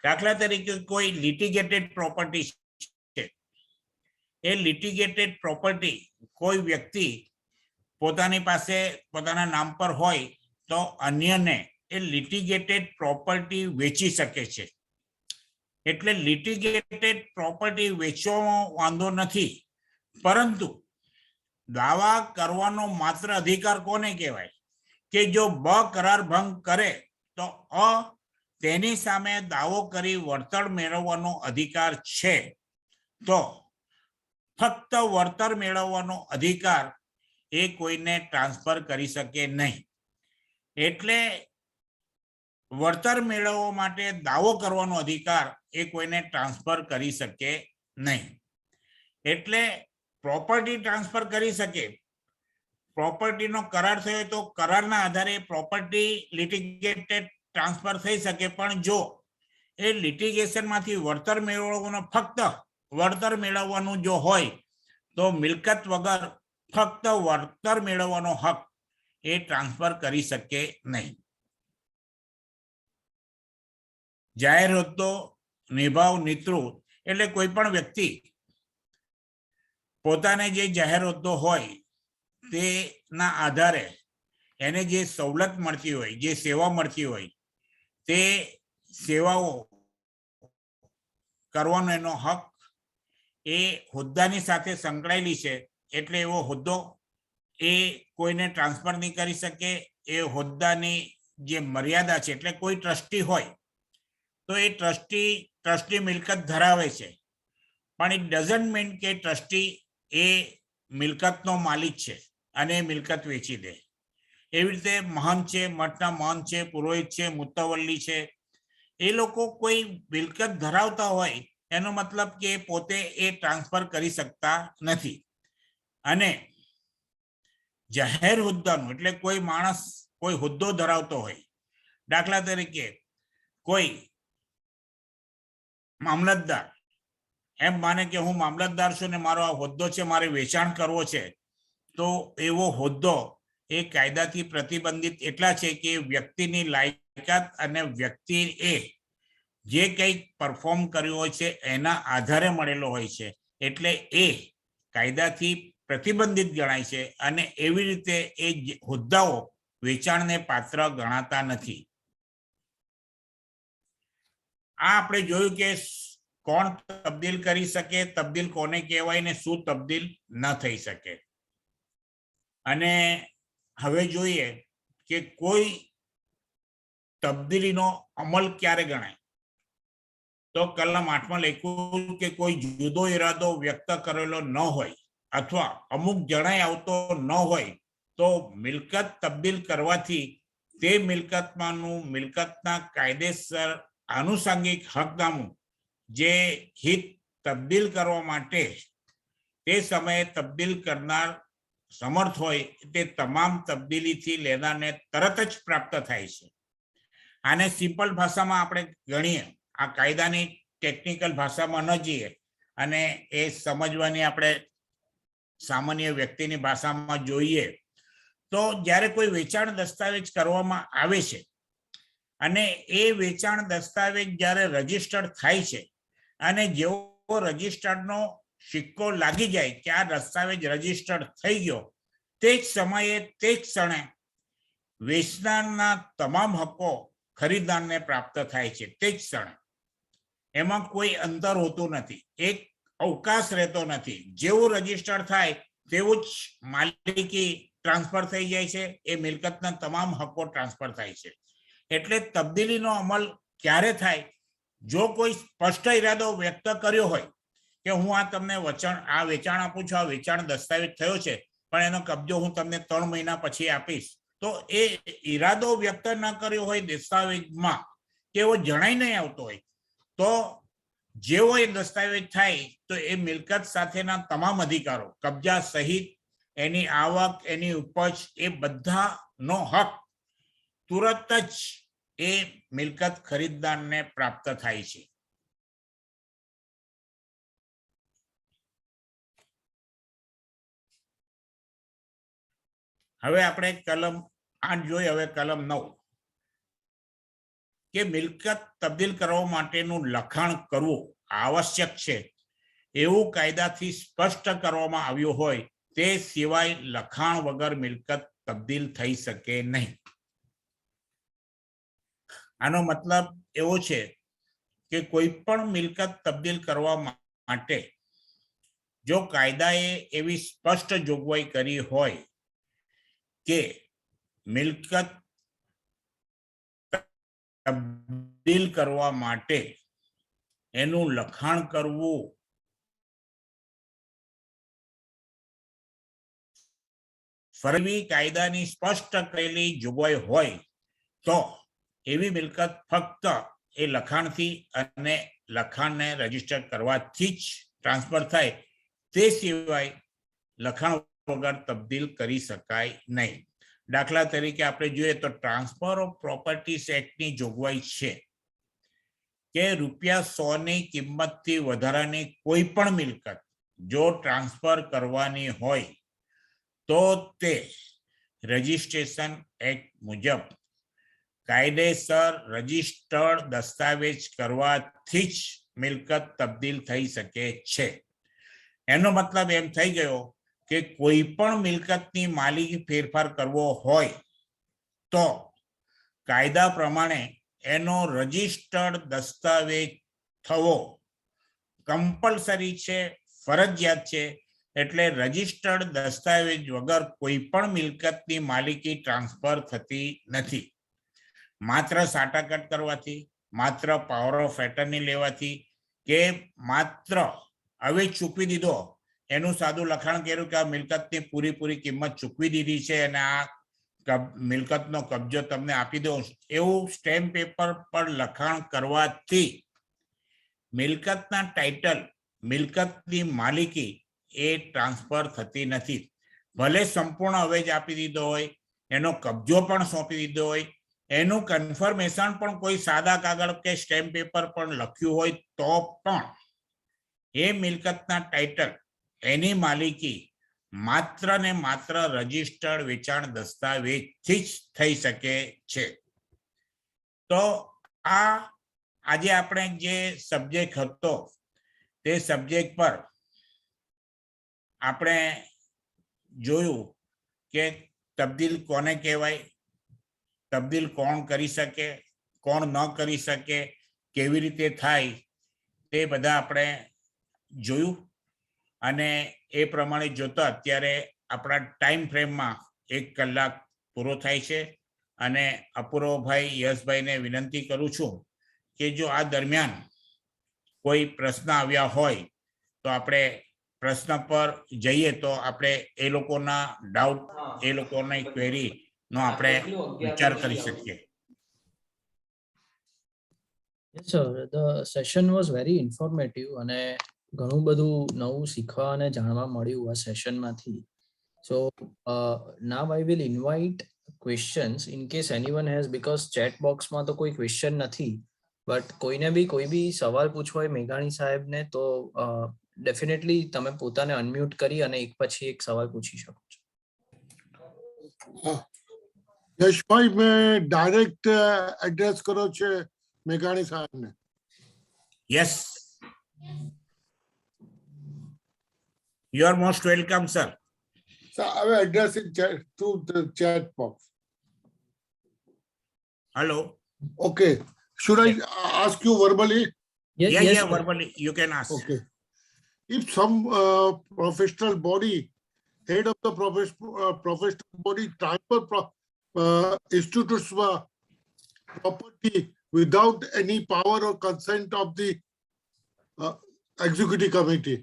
દાખલા તરીકે કોઈ લિટિગેટેડ પ્રોપર્ટી છે, એ લિટિગેટેડ પ્રોપર્ટી કોઈ વ્યક્તિ પોતાની પાસે પોતાના નામ પર હોય તો અન્યને એ લિટિગેટેડ પ્રોપર્ટી વેચી શકે છે. એટલે લિટિગેટેડ પ્રોપર્ટી વેચવામાં વાંધો નથી, પરંતુ દાવા કરવાનો માત્ર અધિકાર કોને કહેવાય કે જો બ કરાર ભંગ કરે તો અ તેની સામે દાવો કરી વળતર મેળવવાનો અધિકાર છે. તો ફક્ત વળતર મેળવવાનો અધિકાર એ કોઈને ટ્રાન્સફર કરી શકે નહીં. એટલે વળતર મેળવવા માટે દાવો કરવાનો અધિકાર એ કોઈને ટ્રાન્સફર કરી શકે નહીં. એટલે પ્રોપર્ટી ટ્રાન્સફર કરી શકે, પ્રોપર્ટીનો કરાર થયો તો કરારના આધારે પ્રોપર્ટી લિટિગેટેડ ટ્રાન્સફર થઈ શકે, પણ જો એ લિટિગેશનમાંથી વળતર મેળવવાનો ફક્ત વળતર મેળવવાનું જો હોય તો મિલકત વગર ફક્ત વળતર મેળવવાનો હક એ ટ્રાન્સફર કરી શકે નહીં. જાહેર હોદ્દો નિભાવ નિતૃત્વ એટલે કોઈ પણ વ્યક્તિ પોતાને જે જાહેર હોદ્દો હોય તેના આધારે એને જે સવલત મળતી હોય, જે સેવા મળતી હોય, તે સેવાઓ કરવાનો એનો હક એ હોદ્દાની સાથે સંકળાયેલી છે. એટલે એવો હોદ્દો એ કોઈને ટ્રાન્સફર નહીં કરી શકે. એ હોદ્દાની જે મર્યાદા છે, એટલે કોઈ ટ્રસ્ટી હોય તો એ ટ્રસ્ટી મિલકત ધરાવે છે, પણ ઇટ ડઝન્ટ મીન કે ટ્રસ્ટી એ મિલકતનો માલિક છે અને મિલકત વેચી દે. એવી રીતે મહંત છે, મઠના મહંત છે, પુરોહિત છે, મુત્તવલ્લી છે, એ લોકો કોઈ મિલકત ધરાવતા હોય એનો મતલબ કે પોતે એ ટ્રાન્સફર કરી શકતા નથી. અને જાહેર હોદ્દાનું એટલે કોઈ માણસ કોઈ હોદ્દો ધરાવતો હોય, દાખલા તરીકે કોઈ મામલતદાર એમ માને કે હું મામલતદાર છું ને મારો આ હોદ્દો છે, મારે વેચાણ કરવો છે, તો એવો હોદ્દો એ કાયદાથી પ્રતિબંધિત એટલા છે કે વ્યક્તિની લાયકાત અને વ્યક્તિ એ જે કંઈક પરફોર્મ કર્યું હોય છે એના આધારે મળેલો હોય છે. એટલે એ કાયદાથી પ્રતિબંધિત ગણાય છે અને એવી રીતે એ હોદ્દાઓ વેચાણને પાત્ર ગણાતા નથી. આ આપણે જોયું કે કોણ તબદીલ કરી શકે, તબદીલ કોને કહેવાય ને શું તબદીલ ન થઈ શકે. અને હવે જોઈએ કે કોઈ તબદીલીનો અમલ ક્યારે ગણાય. તો કલમ 8માં લખ્યું કે કોઈ જુદો ઈરાદો વ્યક્ત કરેલો ન હોય અથવા અમુક જણાય આવતો ન હોય તો મિલકત તબદીલ કરવાથી તે મિલકતમાંનું મિલકતના કાયદેસર આનુષંગિક હકનામું જે હિત તબદીલ કરવા માટે તે સમયે તબદીલ કરનાર સમર્થ હોય તે તમામ તબદીલીથી લેનારને તરત જ પ્રાપ્ત થાય છે. આને સિમ્પલ ભાષામાં આપણે ગણીએ, આ કાયદાની ટેકનિકલ ભાષામાં ન જઈએ અને એ સમજવાની આપણે સામાન્ય વ્યક્તિની ભાષામાં જોઈએ તો જ્યારે કોઈ વેચાણ દસ્તાવેજ કરવામાં આવે છે અને એ વેચાણ દસ્તાવેજ જ્યારે રજીસ્ટર્ડ થાય છે અને જેવો રજીસ્ટર્ડનો સિક્કો લાગી જાય કે આ દસ્તાવેજ રજીસ્ટર્ડ થઈ ગયો, તે જ સમયે તે જ ક્ષણે વેચનારના તમામ હકો ખરીદનારને પ્રાપ્ત થાય છે. તે જ ક્ષણે એમાં કોઈ અંતર હોતું નથી, એક અવકાશ રહેતો નથી. જેવું રજીસ્ટર્ડ થાય તેવું જ માલિકી ટ્રાન્સફર થઈ જાય છે, એ મિલકતના તમામ હકો ટ્રાન્સફર થાય છે. એટલે તબદીલીનો અમલ ક્યારે થાય? જો કોઈ સ્પષ્ટ ઈરાદો વ્યક્ત કર્યો હોય કે હું આ તમને આ વેચાણ આપું છું, આ વેચાણ દસ્તાવેજ થયો છે, પણ એનો કબજો હું તમને 3 મહિના પછી આપીશ, તો એ ઈરાદો વ્યક્ત ન કર્યો હોય દસ્તાવેજમાં કે એવો જણાઈ નહીં આવતો હોય, તો જેવો એ દસ્તાવેજ થાય તો એ મિલકત સાથેના તમામ અધિકારો, કબજા સહિત એની આવક, એની ઉપજ, એ બધાનો હક તુરત જ એ મિલકત ખરીદદારને પ્રાપ્ત થાય છે. હવે આપણે કલમ 8 જોઈ. હવે કલમ 9 કે મિલકત તબદીલ કરવા માટેનું લખાણ કરવું આવશ્યક છે એવું કાયદાથી સ્પષ્ટ કરવામાં આવ્યું હોય તે સિવાય લખાણ વગર મિલકત તબદીલ થઈ શકે નહીં. આનો મતલબ એવો છે કે કોઈ પણ મિલકત તબદીલ કરવા માટે જો કાયદાએ એવી સ્પષ્ટ જોગવાઈ કરી હોય કે મિલકત તબદીલ કરવા માટે એનું લખાણ કરવું ફરવી કાયદાની સ્પષ્ટ કરેલી જોગવાઈ હોય તો એવી મિલકત ફક્ત એ લખાણથી અને લખાણને રજીસ્ટર કરવાથી જ ટ્રાન્સફર થાય, તે સિવાય લખાણ વગર તબદીલ કરી શકાય નહીં. દાખલા તરીકે આપણે જોઈએ તો ટ્રાન્સફર ઓફ પ્રોપર્ટીઝ એક્ટની જોગવાઈ છે કે ₹100 ની કિંમતથી વધારાની કોઈ પણ મિલકત જો ટ્રાન્સફર કરવાની હોય તો તે રજિસ્ટ્રેશન એક્ટ મુજબ કાયદેસર રજિસ્ટર્ડ દસ્તાવેજ કરવાથી જ મિલકત તબદીલ થઈ શકે છે. એનો મતલબ એમ થઈ ગયો કે કોઈ પણ મિલકતની માલિકી ફેરફાર કરવો હોય તો કાયદા પ્રમાણે એનો રજિસ્ટર્ડ દસ્તાવેજ થવો કમ્પલસરી છે, ફરજિયાત છે. એટલે રજિસ્ટર્ડ દસ્તાવેજ વગર કોઈ પણ મિલકતની માલિકી ટ્રાન્સફર થતી નથી. માત્ર સાટાકટ કરવાથી, માત્ર પાવર ઓફ એટર્ની લેવાથી કે માત્ર હવે ચૂકવી દીધો, એનું સાદું લખાણ કર્યું કે આ મિલકતની પૂરી કિંમત ચૂકવી દીધી છે અને આ મિલકતનો કબજો તમને આપી દો, એવું સ્ટેમ્પ પેપર પર લખાણ કરવાથી મિલકતના ટાઇટલ, મિલકતની માલિકી એ ટ્રાન્સફર થતી નથી. ભલે સંપૂર્ણ અવેજ આપી દીધો હોય, એનો કબજો પણ સોંપી દીધો હોય, એનું કન્ફર્મેશન પણ કોઈ સાદા કાગળ કે સ્ટેમ્પ પેપર પર લખ્યું હોય તો પણ એ મિલકતના ટાઇટલ, એની માલિકી માત્ર ને માત્ર રજિસ્ટર્ડ વેચાણ દસ્તાવેજથી જ થઈ શકે છે. તો આ આજે આપણે જે સબ્જેક્ટ હતો તે સબ્જેક્ટ પર આપણે જોયું કે તબદીલ કોને કહેવાય, તબદીલ કોણ કરી શકે, કોણ ન કરી શકે, કેવી રીતે થાય, તે બધા આપણે જોયું. અને એ પ્રમાણે જોતા અત્યારે આપણા ટાઈમ ફ્રેમમાં 1 કલાક પૂરો થાય છે. અને અપૂર્વભાઈ, યશભાઈને વિનંતી કરું છું કે જો આ દરમિયાન કોઈ પ્રશ્ન આવ્યા હોય તો આપણે પ્રશ્ન પર જઈએ તો આપણે એ લોકોના ડાઉટ, એ લોકોની ક્વેરીનો આપણે વિચાર કરી શકીએ. Yes, sir. The session was very informative અને ઘણું બધું નવું શીખવા અને જાણવા મળ્યું આ સેશનમાંથી. So now I will invite questions in case anyone has, because chat box માં તો કોઈ question નથી, but કોઈને બી કોઈ બી સવાલ પૂછવો હોય મેઘાણી સાહેબને તો ડેફિનેટલી તમે પોતાને અનમ્યુટ કરી અને એક પછી એક સવાલ પૂછી શકો છો. યશભાઈ, મેં ડાયરેક્ટ એડ્રેસ કર્યો છે મેઘાણી સાહેબને. Yes. You are most welcome, sir. So I will address it through the chat box. Hello. Okay. Should I ask you verbally? Yes, Yeah, yes, yeah, sir. verbally you can ask. Okay. If some professional body, head of the professional body transfer institutes property without any power or consent of the executive committee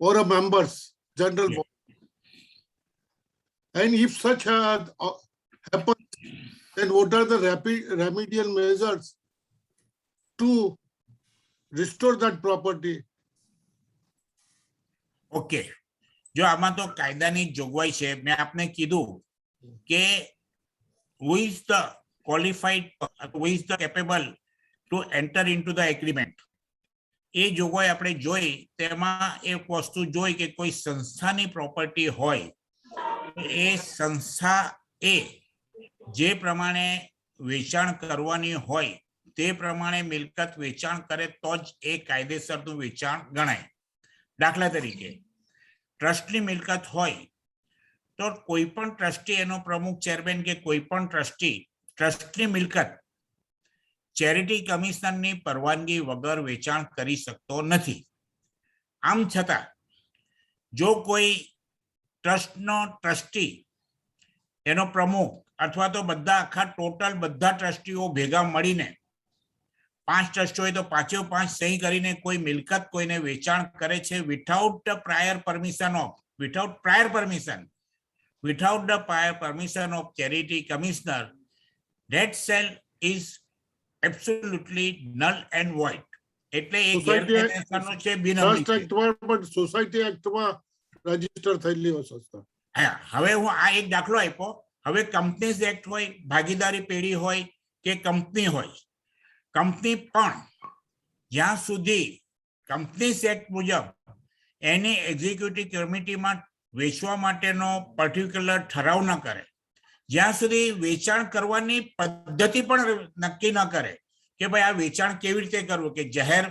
or a members, general Yeah. body. And if such happens, then what are the remedial measures to restore that property? Okay, જો આમાં તો કાયદાની જોગવાઈ છે. મેં આપને કીધું કે who is the qualified, who is the capable to enter into the agreement. એ જોગવાઈ આપણે જોઈ, તેમાં એક વસ્તુ જોઈ કે કોઈ સંસ્થાની પ્રોપર્ટી હોય, એ સંસ્થા એ જે પ્રમાણે વેચાણ કરવાની હોય તે પ્રમાણે મિલકત વેચાણ કરે તો જ એ કાયદેસરનું વેચાણ ગણાય. દાખલા તરીકે ટ્રસ્ટની મિલકત હોય તો કોઈ પણ ટ્રસ્ટી એનો પ્રમુખ ચેરમેન કે કોઈ પણ ટ્રસ્ટની મિલકત ચેરિટી કમિશનરની પરવાનગી વગર વેચાણ કરી શકતો નથી. આમ છતાં જો કોઈ ટ્રસ્ટનો ટ્રસ્ટી એનો પ્રમુખ અથવા તો બધા આખા ટોટલ બધા ટ્રસ્ટીઓ ભેગા મળીને 5 ટ્રસ્ટી હોય તો 5 સહી કરીને કોઈ મિલકત કોઈને વેચાણ કરે છે without the prior permission of charity commissioner, that sale is absolutely null and void. એટલે એ ગેરકાયદેસરનો છે, બિનઅમલી ટ્રસ્ટ છે. એક્ટમાં પણ સોસાયટી એક્ટમાં રજીસ્ટર થયેલી હોય સંસ્થા. હા, હવે હું આ એક દાખલો આપ્યો. હવે કંપનીઝ એક્ટ હોય, ભાગીદારી પેઢી હોય કે કંપની હોય, કંપની પણ જ્યાં સુધી કંપનીઝ એક્ટ મુજબ એની એક્ઝિક્યુટિવ કમિટીમાં વેચવા માટેનો પર્ટિક્યુલર ઠરાવ ન કરે, જ્યાં સુધી વેચાણ કરવાની પદ્ધતિ પણ નક્કી ન કરે કે ભાઈ આ વેચાણ કેવી રીતે કરવું, કે જાહેર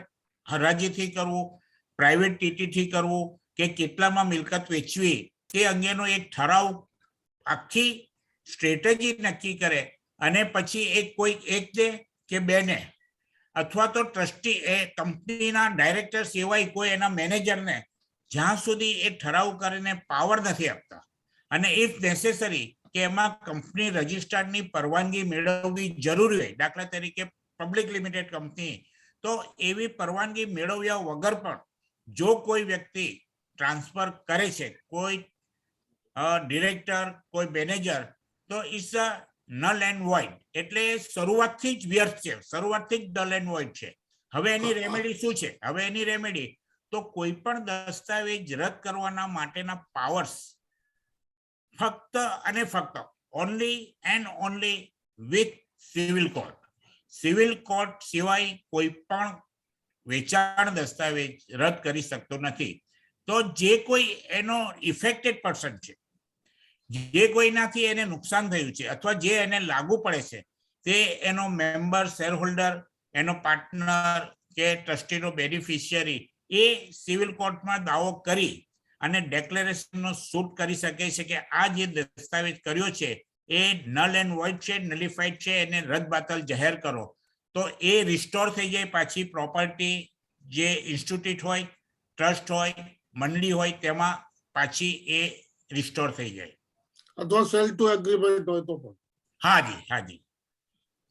હરાજીથી કરવું, પ્રાઇવેટ ટીટીથી કરવું કે કેટલામાં મિલકત વેચવી, તે અંગેનો એક ઠરાવ આખી સ્ટ્રેટેજી નક્કી કરે અને પછી એક દે કે બેને અથવા તો ટ્રસ્ટી એ કંપનીના ડાયરેક્ટર સિવાય કોઈ એના મેનેજરને જ્યાં સુધી એ ઠરાવ કરીને પાવર નથી આપતા અને ઇફ નેસેસરી કે એમાં કંપની રજિસ્ટર્ડની પરવાનગી મેળવવી જરૂરી હોય, દાખલા તરીકે પબ્લિક લિમિટેડ કંપની, તો એવી પરવાનગી મેળવ્યા વગર પણ જો કોઈ વ્યક્તિ ટ્રાન્સફર કરે છે, કોઈ ડિરેક્ટર, કોઈ મેનેજર, તો it's a null and void. એટલે શરૂઆતથી જ વ્યર્થ છે, શરૂઆતથી જ નલ એન્ડ વોઇડ છે. હવે એની રેમેડી શું છે? હવે એની રેમેડી તો કોઈ પણ દસ્તાવેજ રદ કરવાના માટેના પાવર્સ ફક્ત અને ફક્ત only and only with civil court. Civil court સિવાય કોઈ પણ વેચાણ દસ્તાવેજ રદ કરી શકતો નથી. તો જે કોઈ એનો ઇફેક્ટેડ પર્સન છે, જે કોઈનાથી એને નુકસાન થયું છે અથવા જે એને લાગુ પડે છે, તે એનો મેમ્બર, શેર હોલ્ડર, એનો પાર્ટનર કે ટ્રસ્ટીનો બેનિફિશિયરી એ સિવિલ કોર્ટમાં દાવો કરી અને ડેક્લેરેશનનો સૂટ કરી શકે છે કે આ જે દસ્તાવેજ કર્યો છે એ નલ એન્ડ વોઇડ છે, નલિફાઈડ છે, એને રદ બાતલ જાહેર કરો. તો એ રિસ્ટોર થઈ જાય પાછી પ્રોપર્ટી, જે ઇન્સ્ટિટ્યૂટ હોય, ટ્રસ્ટ હોય, મંડળી હોય, તેમાં પાછી એ રિસ્ટોર થઈ જાય. અથવા સેલ ટુ એગ્રીમેન્ટ હોય તો પણ. હાજી,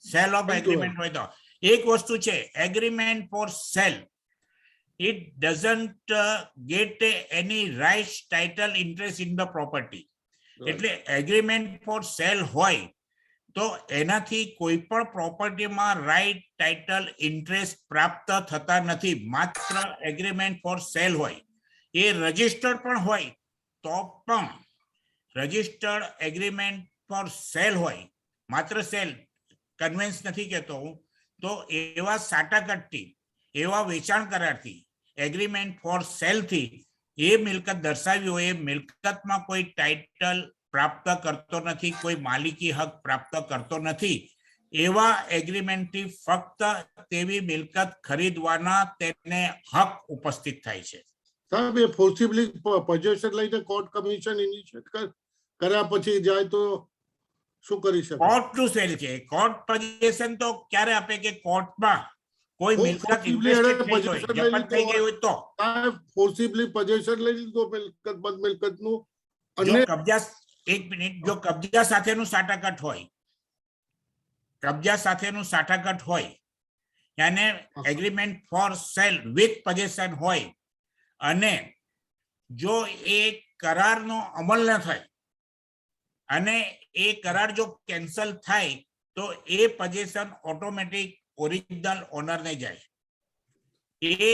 સેલ ઓફ એગ્રીમેન્ટ હોય તો. એક વસ્તુ છે, agreement for sale, it doesn't get any rights, title, interest in the property. એટલે એગ્રીમેન્ટ ફોર સેલ હોય તો એનાથી કોઈ પણ પ્રોપર્ટીમાં રાઈટ, ટાઇટલ, ઇન્ટરેસ્ટ પ્રાપ્ત થતા નથી. માત્ર એગ્રીમેન્ટ ફોર સેલ હોય. એ રજિસ્ટર્ડ પણ હોય તો પણ રજિસ્ટર્ડ એગ્રીમેન્ટ ફોર સેલ હોય, માત્ર સેલ, કન્વેન્સ નથી કહેતો હું, તો એવા સાટાકટથી, એવા વેચાણ કરારથી, એગ્રીમેન્ટ ફોર સેલ થી એ મિલકત દર્શાવી હોય, એ મિલકતમાં કોઈ ટાઇટલ પ્રાપ્ત કરતો નથી, કોઈ માલિકી હક પ્રાપ્ત કરતો નથી, એવા એગ્રીમેન્ટથી ફક્ત તેવી મિલકત ખરીદવાના તેને હક ઉપસ્થિત થાય છે. સાહેબ, એ ફોર્સિબલી પોઝેશન લઈને કોર્ટ કમિશન ઇનિશિયેટ કર્યા પછી જાય તો શું કરી શકે? કોર્ટ ટુ સેલ છે. કોર્ટ પોઝેશન તો ક્યારે આપે કે કોર્ટમાં કોઈ મિલકત ઇન્વેસ્ટેડ થઈ હોય, જપ્ત થઈ ગઈ હોય તો. ફોર્સિબલી પોઝેશન લઈ લીધો મિલકત, બંધ મિલકતનું, જો અને કબજા, એક મિનિટ, જો કબજા સાથેનું સાટાકટ હોય, કબજા સાથેનું સાટાકટ હોય, યાને agreement for sale with possession હોય, અને જો એ કરારનો અમલ ન થાય અને એ કરાર જો કેન્સલ થાય તો એ પોઝેશન ઓટોમેટિક ઓરિજિનલ ઓનરને જાય. એ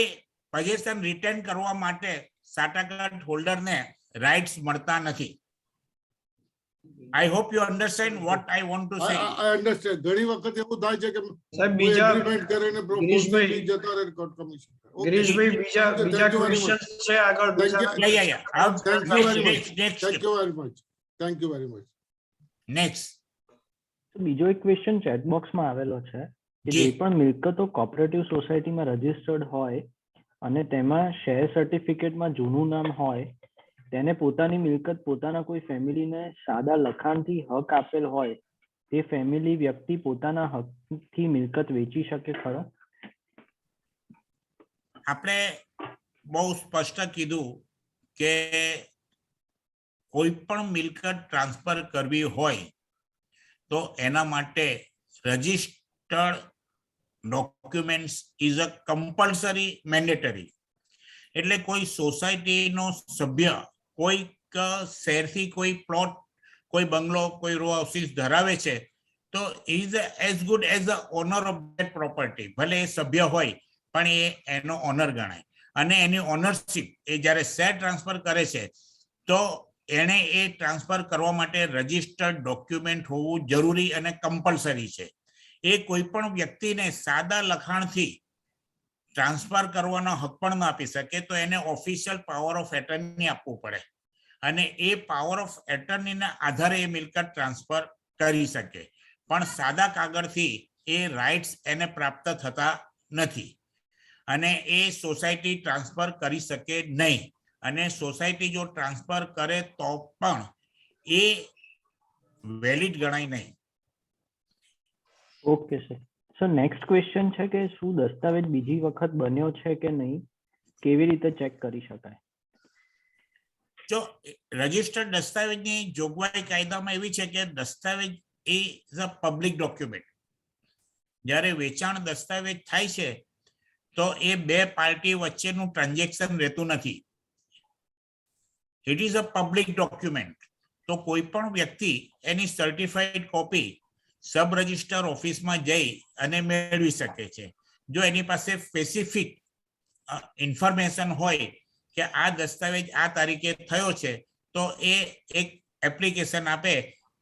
પોઝેશન રિટર્ન કરવા માટે સાટાકટ હોલ્ડરને રાઇટ્સ મળતા નથી. I hope you understand what I want to say. I understand. ઘણી વખત એવું થાય છે કે સાહેબ, બીજા એગ્રીમેન્ટ કરીને ગિરીશભાઈ, જતા રહે કોર્ટ કમિશન. ગિરીશભાઈ, બીજા ક્વેશ્ચન્સ છે આગળ? Thank you very much. Next. બીજો એક ક્વેશ્ચન ચેટ બોક્સમાં આવેલો છે કે જી. જે પણ મિલકતો કોઓપરેટિવ સોસાયટીમાં રજીસ્ટર્ડ હોય અને તેમાં શેર સર્ટિફિકેટમાં જૂનું નામ હોય તેને પોતાની મિલકત પોતાના કોઈ ફેમિલીને સાદા લખાણથી હક આપેલ હોય તે ફેમિલી વ્યક્તિ પોતાના હકથી મિલકત વેચી શકે ખરો? આપણે બહુ સ્પષ્ટ કીધું કે કોઈ પણ મિલકત ટ્રાન્સફર કરવી હોય તો એના માટે registered documents is a compulsory mandatory. એટલે કોઈ સોસાયટીનો સભ્ય કોઈક શહેરથી કોઈ પ્લોટ, કોઈ બંગલો, કોઈ રો હાઉસીસ ધરાવે છે તો is as good as a owner of that property. ભલે એ સભ્ય હોય પણ એ એનો ઓનર ગણાય. અને એની ઓનરશિપ એ જ્યારે શેર ટ્રાન્સફર કરે છે તો એણે એ ટ્રાન્સફર કરવા માટે રજિસ્ટર્ડ ડોક્યુમેન્ટ હોવું જરૂરી અને કમ્પલસરી છે. એ કોઈ પણ વ્યક્તિને સાદા લખાણથી ટ્રાન્સફર કરવાનો હક પણ ના આપી શકે, તો એને ઓફિશિયલ પાવર ઓફ એટર્ની આપવું પડે અને એ પાવર ઓફ એટર્નીના આધારે એ મિલકત ટ્રાન્સફર કરી શકે. પણ સાદા કાગળથી એ રાઇટ્સ એને પ્રાપ્ત થતા નથી અને એ સોસાયટી ટ્રાન્સફર કરી શકે નહીં. અને સોસાયટી જો ટ્રાન્સફર કરે તો પણ એ વેલિડ ગણાય નહીં. Okay sir. Sir next question છે કે શું દસ્તાવેજ બીજી વખત બન્યો છે કે નહીં, કેવી રીતે ચેક કરી શકાય? જો રજિસ્ટર્ડ દસ્તાવેજની જોગવાઈ કાયદામાં એવી છે કે દસ્તાવેજ ઇઝ અ પબ્લિક ડોક્યુમેન્ટ. જ્યારે વેચાણ દસ્તાવેજ થાય છે તો એ બે પાર્ટી વચ્ચેનું ટ્રાન્ઝેક્શન રહેતું નથી. It is a public document. તો કોઈ પણ વ્યક્તિ એની સર્ટિફાઈડ કોપી સબ રજિસ્ટર ઓફિસમાં જઈ અને મેળવી શકે છે. જો એની પાસે સ્પેસિફિક ઇન્ફોર્મેશન હોય કે આ દસ્તાવેજ આ તારીખે થયો છે તો એ એક એપ્લિકેશન આપે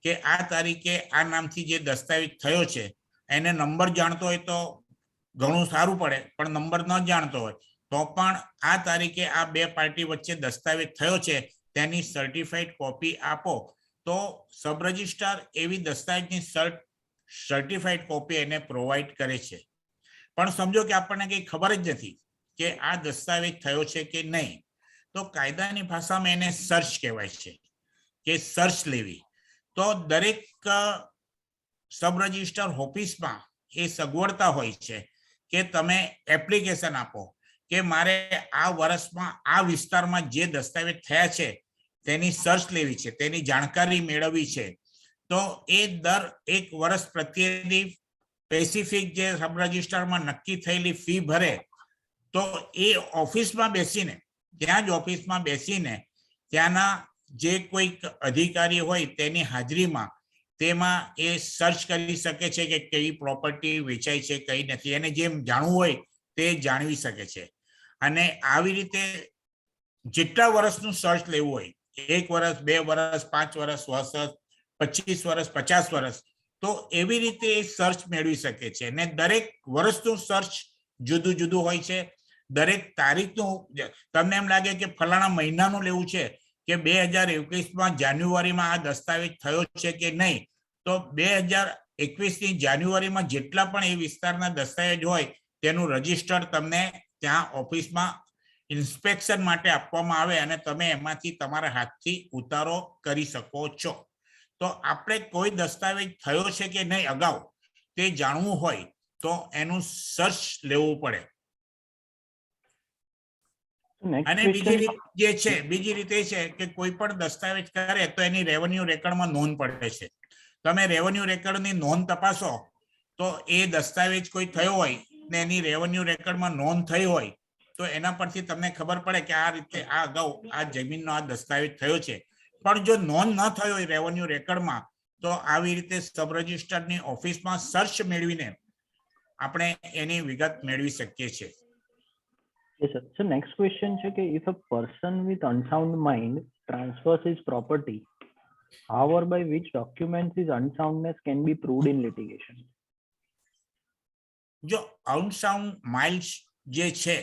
કે આ તારીખે આ નામથી જે દસ્તાવેજ થયો છે, એને નંબર જાણતો હોય તો ઘણું સારું પડે, પણ નંબર ન જાણતો હોય તો પણ આ તારીખે આ બે પાર્ટી વચ્ચે દસ્તાવેજ થયો છે તેની સર્ટિફાઈડ કોપી આપો તો સબ રજિસ્ટ્રાર એવી દસ્તાવેજની સર્ટિફાઈડ કોપી એને પ્રોવાઈડ કરે છે. પણ સમજો કે આપણને કંઈ ખબર જ નથી કે આ દસ્તાવેજ થયો છે કે નહીં, તો કાયદાની ભાષામાં એને સર્ચ કહેવાય છે કે સર્ચ લેવી. તો દરેક સબ રજિસ્ટર ઓફિસમાં એ સગવડતા હોય છે કે તમે એપ્લિકેશન આપો કે મારે આ વર્ષમાં આ વિસ્તારમાં જે દસ્તાવેજ થયા છે તેની સર્ચ લેવી છે, તેની જાણકારી મેળવવી છે. તો એ દર એક વર્ષ પ્રત્યેની સ્પેસિફિક જે સબ રજિસ્ટરમાં નક્કી થયેલી ફી ભરે તો એ ઓફિસમાં બેસીને, ત્યાં જ ઓફિસમાં બેસીને ત્યાંના જે કોઈક અધિકારી હોય તેની હાજરીમાં તેમાં એ સર્ચ કરી શકે છે કે કઈ પ્રોપર્ટી વેચાય છે, કઈ નથી. એને જેમ જાણવું હોય તે જાણવી શકે છે. અને આવી રીતે જેટલા વર્ષનું સર્ચ લેવું હોય, 1 વર્ષ, 2 વર્ષ, 5 વર્ષ, 25 વર્ષ, 50 વર્ષ, તો એવી રીતે એ સર્ચ મેળવી શકે છે. અને દરેક વર્ષનું સર્ચ જુદું જુદું હોય છે. દરેક તારીખનું, તમને એમ લાગે કે ફલાણા મહિનાનું લેવું છે કે 2021માં જાન્યુઆરીમાં આ દસ્તાવેજ થયો છે કે નહીં, તો 2021ની જાન્યુઆરીમાં જેટલા પણ એ વિસ્તારના દસ્તાવેજ હોય તેનું રજિસ્ટર તમને ત્યાં ઓફિસમાં ઇન્સ્પેક્શન માટે આપવામાં આવે અને તમે એમાંથી તમારા હાથથી ઉતારો કરી શકો છો. તો આપણે કોઈ દસ્તાવેજ થયો છે કે નહીં અગાઉ તે જાણવું હોય તો એનું સર્ચ લેવું પડે. અને બીજી રીતે છે કે કોઈ પણ દસ્તાવેજ કરે તો એની રેવન્યુ રેકર્ડમાં નોંધ પડે છે. તમે રેવન્યુ રેકર્ડની નોંધ તપાસો તો એ દસ્તાવેજ કોઈ થયો હોય ને એની રેવન્યુ રેકર્ડમાં નોંધ થઈ હોય તો એના પરથી તમને ખબર પડે કે આ રીતે આ અગાઉ આ જમીનનો આ દસ્તાવેજ થયો છે. પણ જો નોંધ ન થયો હોય રેવન્યુ રેકર્ડમાં તો આવી રીતે સબ રજિસ્ટરની ઓફિસમાં સર્ચ મેળવીને આપણે એની વિગત મેળવી શકીએ છીએ. Yes, sir. So next question છે કે if a person with unsound mind transfers his property, however by which documents his unsoundness can be proved in litigation? જો અનસાઉન્ડ માઇન્ડ જે છે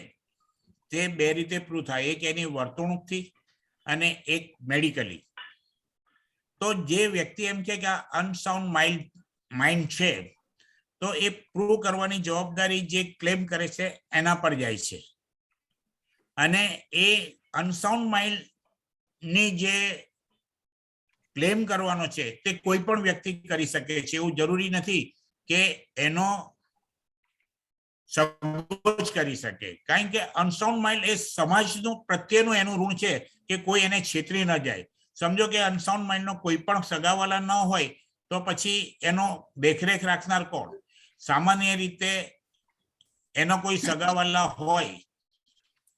તે બે રીતે પ્રૂવ થાય, એક એની વર્તણૂકથી અને એક મેડિકલી. તો જે વ્યક્તિ એમ કે આ અનસાઉન્ડ માઇન્ડ છે તો એ પ્રૂવ કરવાની જવાબદારી જે ક્લેમ કરે છે એના પર જાય છે. અને એ અનસાઉન્ડ માઇન્ડ ની જે ક્લેમ કરવાનો છે તે કોઈ પણ વ્યક્તિ કરી શકે છે. એવું જરૂરી નથી કે એનો સંકોચ કરી શકે, કારણ કે અનસાઉન્ડ માઇન્ડ એ સમાજનું પ્રત્યેનું એનું ઋણ છે કે કોઈ એને છેતરી ન જાય. સમજો કે અનસાઉન્ડ માઇન્ડનો કોઈ પણ સગાવાલા ન હોય તો પછી એનો દેખરેખ રાખનાર કોણ? સામાન્ય રીતે એનો કોઈ સગાવાલા હોય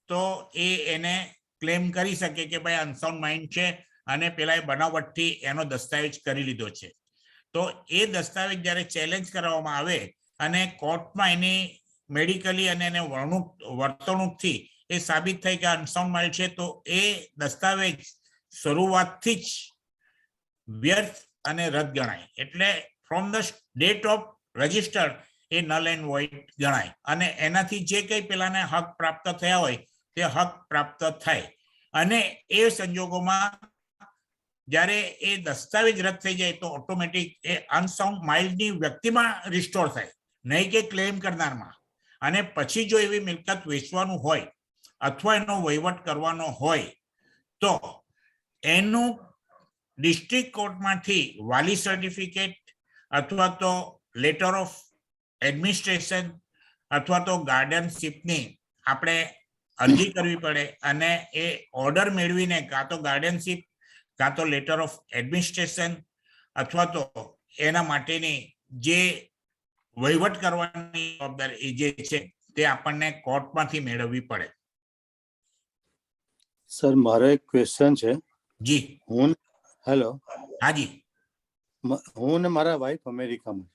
તો એ એને ક્લેમ કરી શકે કે ભાઈ અનસાઉન્ડ માઇન્ડ છે અને પેલા બનાવટથી એનો દસ્તાવેજ કરી લીધો છે. તો એ દસ્તાવેજ જ્યારે ચેલેન્જ કરવામાં આવે અને કોર્ટમાં એની મેડિકલી અને એને વર્તણૂકથી એ સાબિત થાય કે અનસાઉન્ડ માઇન્ડ છે, તો એ દસ્તાવેજ શરૂઆતથી જ વ્યર્થ અને રદ ગણાય. એટલે from the date of register A null and void ગણાય અને એનાથી જે કંઈ પેલાને હક પ્રાપ્ત થયા હોય તે હક પ્રાપ્ત થાય. અને એ સંજોગોમાં જ્યારે એ દસ્તાવેજ રદ થઈ જાય તો ઓટોમેટિક એ અનસાઉન્ડ માઇન્ડની વ્યક્તિમાં રિસ્ટોર થાય, નહીં કે ક્લેમ કરનારમાં. અને પછી જો એવી મિલકત વેચવાનું હોય અથવા એનો વહીવટ કરવાનો હોય તો એનું ડિસ્ટ્રિક્ટ કોર્ટમાંથી વાલી સર્ટિફિકેટ અથવા તો લેટર ઓફ એડમિનિસ્ટ્રેશન અથવા તો ગાર્ડનશીપની આપણે અરજી કરવી પડે અને એ ઓર્ડર મેળવીને કાં તો ગાર્ડનશીપ કાં તો લેટર ઓફ એડમિનિસ્ટ્રેશન અથવા તો એના માટેની જે વહીવટ કરવાની જવાબદારી જે છે તે આપણને કોર્ટમાંથી મેળવવી પડે. સર મારો એક ક્વેશ્ચન છે. જી. હેલો. હાજી. હું ને મારા વાઇફ અમેરિકામાં.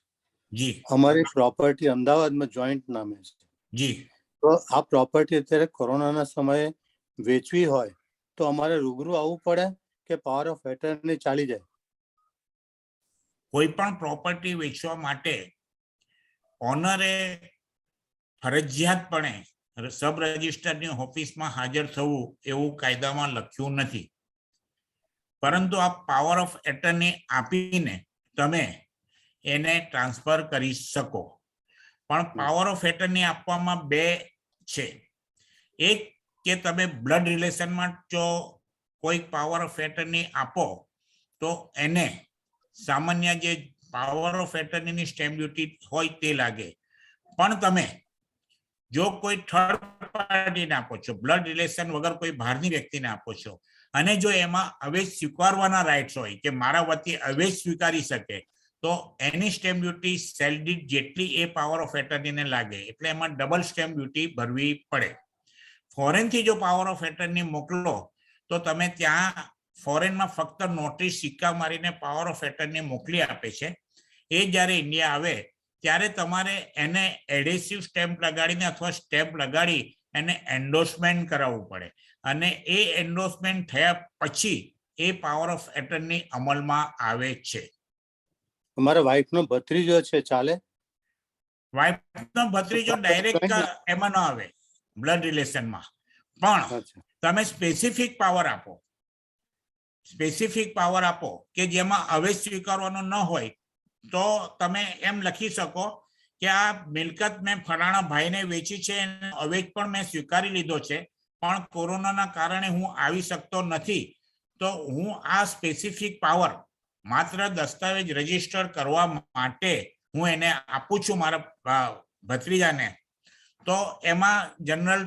જી. અમારી પ્રોપર્ટી અમદાવાદમાં જોઈન્ટ નામે છે. જી. તો આ પ્રોપર્ટી અત્યારે કોરોનાના સમયે વેચવી હોય તો અમારે રૂબરૂ આવવું પડે કે પાવર ઓફ એટર્ની ચાલી જાય? કોઈ પણ પ્રોપર્ટી વેચવા માટે ઓનરે ફરજિયાતપણે સબ રજિસ્ટરની ઓફિસમાં હાજર થવું એવું કાયદામાં લખ્યું નથી. પરંતુ આ પાવર ઓફ એટર્ની આપીને તમે એને ટ્રાન્સફર કરી શકો. પણ પાવર ઓફ એટર્ની આપવામાં બે છે. એક કે તમે બ્લડ રિલેશનમાં જો કોઈ પાવર ઓફ એટર્ની આપો તો એને સામાન્ય જે પાવર ઓફ એટર્નીની સ્ટેમ્પ ડ્યુટી હોય તે લાગે. પણ તમે જો કોઈ થર્ડ પાર્ટીને આપો છો, બ્લડ રિલેશન વગર કોઈ બહારની વ્યક્તિને આપો છો અને જો એમાં અવેજ સ્વીકારવાના રાઇટ્સ હોય કે મારા વતી અવેજ સ્વીકારી શકે તો એની સ્ટેમ્પ ડ્યુટી સેલ દીઠ જેટલી એ પાવર ઓફ એટર્નીને લાગે. એટલે એમાં ડબલ સ્ટેમ્પ ડ્યુટી ભરવી પડે. ફોરેનથી જો પાવર ઓફ એટર્ની મોકલો તો તમે ત્યાં ફોરેનમાં ફક્ત નોટિસ સિક્કા મારીને પાવર ઓફ એટર્ની મોકલી આપે છે. એ જ્યારે ઇન્ડિયા આવે ત્યારે તમારે એને એડહેસિવ સ્ટેમ્પ લગાડીને અથવા સ્ટેમ્પ લગાડી એને એન્ડોર્સમેન્ટ કરાવવું પડે અને એ એન્ડોર્સમેન્ટ થયા પછી એ પાવર ઓફ એટર્ની અમલમાં આવે છે. અમારા વાઇફનો ભત્રીજો છે, ચાલે? વાઇફનો ભત્રીજો ડાયરેક્ટ એમાં ન આવે બ્લડ રિલેશનમાં, પણ તમે સ્પેસિફિક પાવર આપો, સ્પેસિફિક પાવર આપો કે જેમાં અવેજ સ્વીકારવાનો ન હોય તો તમે એમ લખી શકો કે આ મિલકત મેં ફલાણા ભાઈને વેચી છે, અવેજ પણ મેં સ્વીકારી લીધો છે, પણ કોરોનાના કારણે હું આવી શકતો નથી, તો હું આ સ્પેસિફિક પાવર માત્ર દસ્તાવેજ રજીસ્ટર કરવા માટે હું એને આપું છું મારા ભત્રીજાને. તો એમાં જનરલ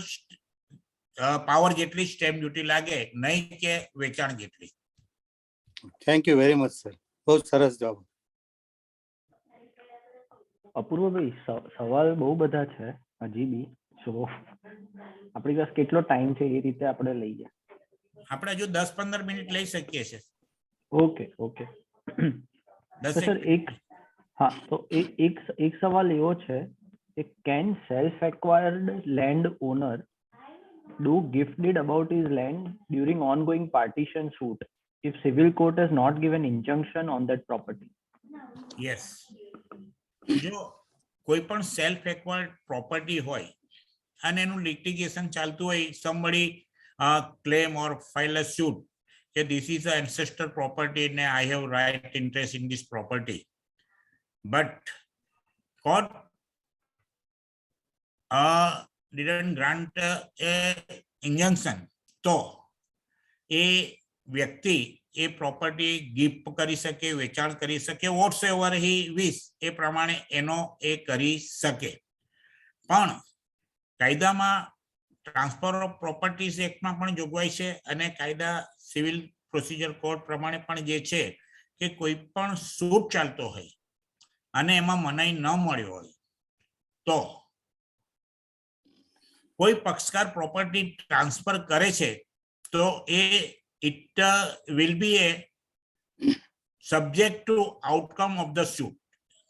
પાવર જેટલી સ્ટેમ્પ ડ્યુટી લાગે, નહીં કે વેચાણ જેટલી. Thank you very much sir, બહુ સરસ જવાબ. અપૂર્વભાઈ, સવાલ બહુ બધા છે હજી બી. સો આપણી પાસે કેટલો ટાઈમ છે એ રીતે આપણે લઈએ? આપણે હજુ 10-15 મિનિટ લઈ શકીએ છીએ. Okay okay. સર તો એક સવાલ એવો છે કે can self acquired land owner do gift deed about his land during ongoing partition suit if civil court has not given injunction on that property? Yes. જો કોઈ પણ સેલ્ફ એક્વાયર્ડ પ્રોપર્ટી હોય અને એનું લિટિગેશન ચાલતું હોય, somebody claim or file a suit કે this is an ancestor property and I have right interest in this property, but court didn't grant a injunction, તો એ વ્યક્તિ એ પ્રોપર્ટી ગિફ્ટ કરી શકે, વેચાણ કરી શકે, વોટ્સ એવર હી વિશ એ પ્રમાણે એનો એ કરી શકે. પણ કાયદામાં ટ્રાન્સફર ઓફ પ્રોપર્ટીઝ એક્ટમાં પણ જોગવાઈ છે અને કાયદા સિવિલ પ્રોસિજર કોડ પ્રમાણે પણ જે છે કે કોઈ પણ સૂટ ચાલતો હોય અને એમાં મનાઈ ન મળ્યો હોય તો કોઈ પક્ષકાર પ્રોપર્ટી ટ્રાન્સફર કરે છે તો એ it will be a subject to outcome of the suit.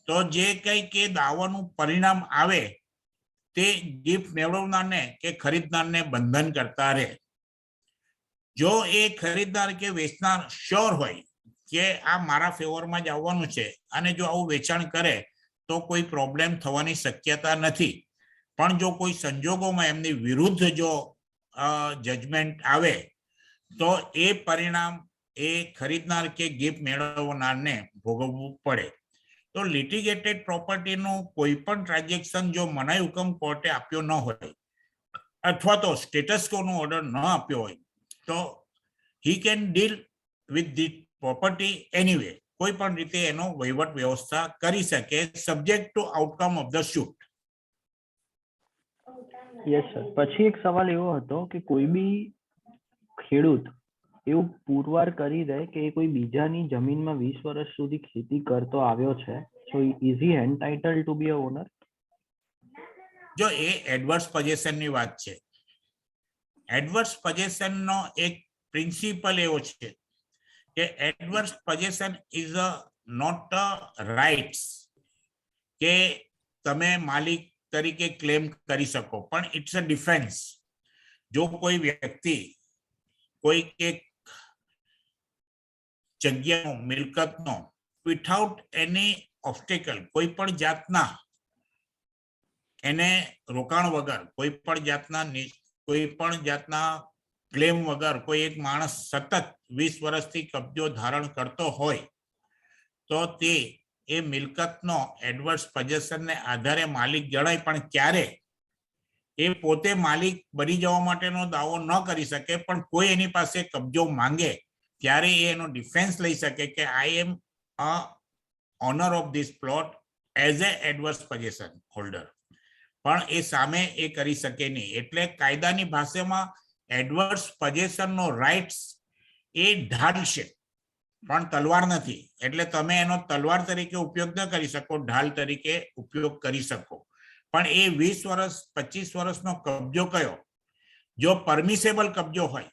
તો જે કઈ કે દાવાનું પરિણામ આવે તે ગિફ્ટ મેળવનારને કે ખરીદનારને બંધન કરતા રહે. જો એ ખરીદનાર કે વેચનાર શ્યોર હોય કે આ મારા ફેવરમાં જ આવવાનું છે અને જો આવું વેચાણ કરે તો કોઈ પ્રોબ્લેમ થવાની શક્યતા નથી. પણ જો કોઈ સંજોગોમાં એમની વિરુદ્ધ જો જજમેન્ટ આવે તો એ પરિણામ એ ખરીદનાર કે ગિફ્ટ મેળવનારને ભોગવવું પડે. તો લિટિગેટેડ પ્રોપર્ટીનું કોઈ પણ ટ્રાન્ઝેક્શન જો મનાઈ હુકમ કોર્ટે આપ્યો ન હોય અથવા તો સ્ટેટસ કોનો ઓર્ડર ન આપ્યો હોય તો he can deal with the property anyway. કોઈ પણ રીતે એનો વહીવટ વ્યવસ્થા કરી શકે subject to outcome of the shoot. Yes sir. પછી એક સવાલ એવો હતો કે કોઈ બી ખેડૂત એવું પુરવાર કરી દે કે એ કોઈ બીજાની જમીનમાં 20 વર્ષ સુધી ખેતી કરતો આવ્યો છે, so is he entitled to be a owner? જો એ એડવર્સ પોઝેશનની વાત છે, એડવર્સ પોઝેશનનો એક પ્રિન્સિપલ એવો છે કે adverse possession is not a rights કે તમે માલિક તરીકે ક્લેમ કરી શકો, પણ ઇટ્સ અ ડિફેન્સ. જો કોઈ વ્યક્તિ કોઈ એક જગ્યાનો મિલકતનો વિથઆઉટ એની ઓબ્સ્ટેકલ કોઈ પણ જાતના એને રોકાણ વગર કોઈ પણ જાતના ક્લેમ વગર કોઈ એક માણસ સતત 20 વર્ષથી કબજો ધારણ કરતો હોય તો તે એ મિલકતનો એડવર્સ પોઝેશનને આધારે માલિક જણાય. પણ ક્યારે એ પોતે માલિક બની જવા માટેનો દાવો ન કરી શકે, પણ કોઈ એની પાસે કબજો માંગે ત્યારે એ એનો ડિફેન્સ લઈ શકે કે I am a owner of this plot as a adverse possession holder. પણ એ સામે એ કરી શકે નહીં. એટલે કાયદાની ભાષામાં એડવર્સ પોઝેશનનો રાઇટ્સ એ ઢાલ છે પણ તલવાર નથી. એટલે તમે એનો તલવાર તરીકે ઉપયોગ ન કરી શકો, ઢાલ તરીકે ઉપયોગ કરી શકો. પણ એ 20 વર્ષ 25 વર્ષનો કબજો કયો જો પરમિસેબલ કબજો હોય,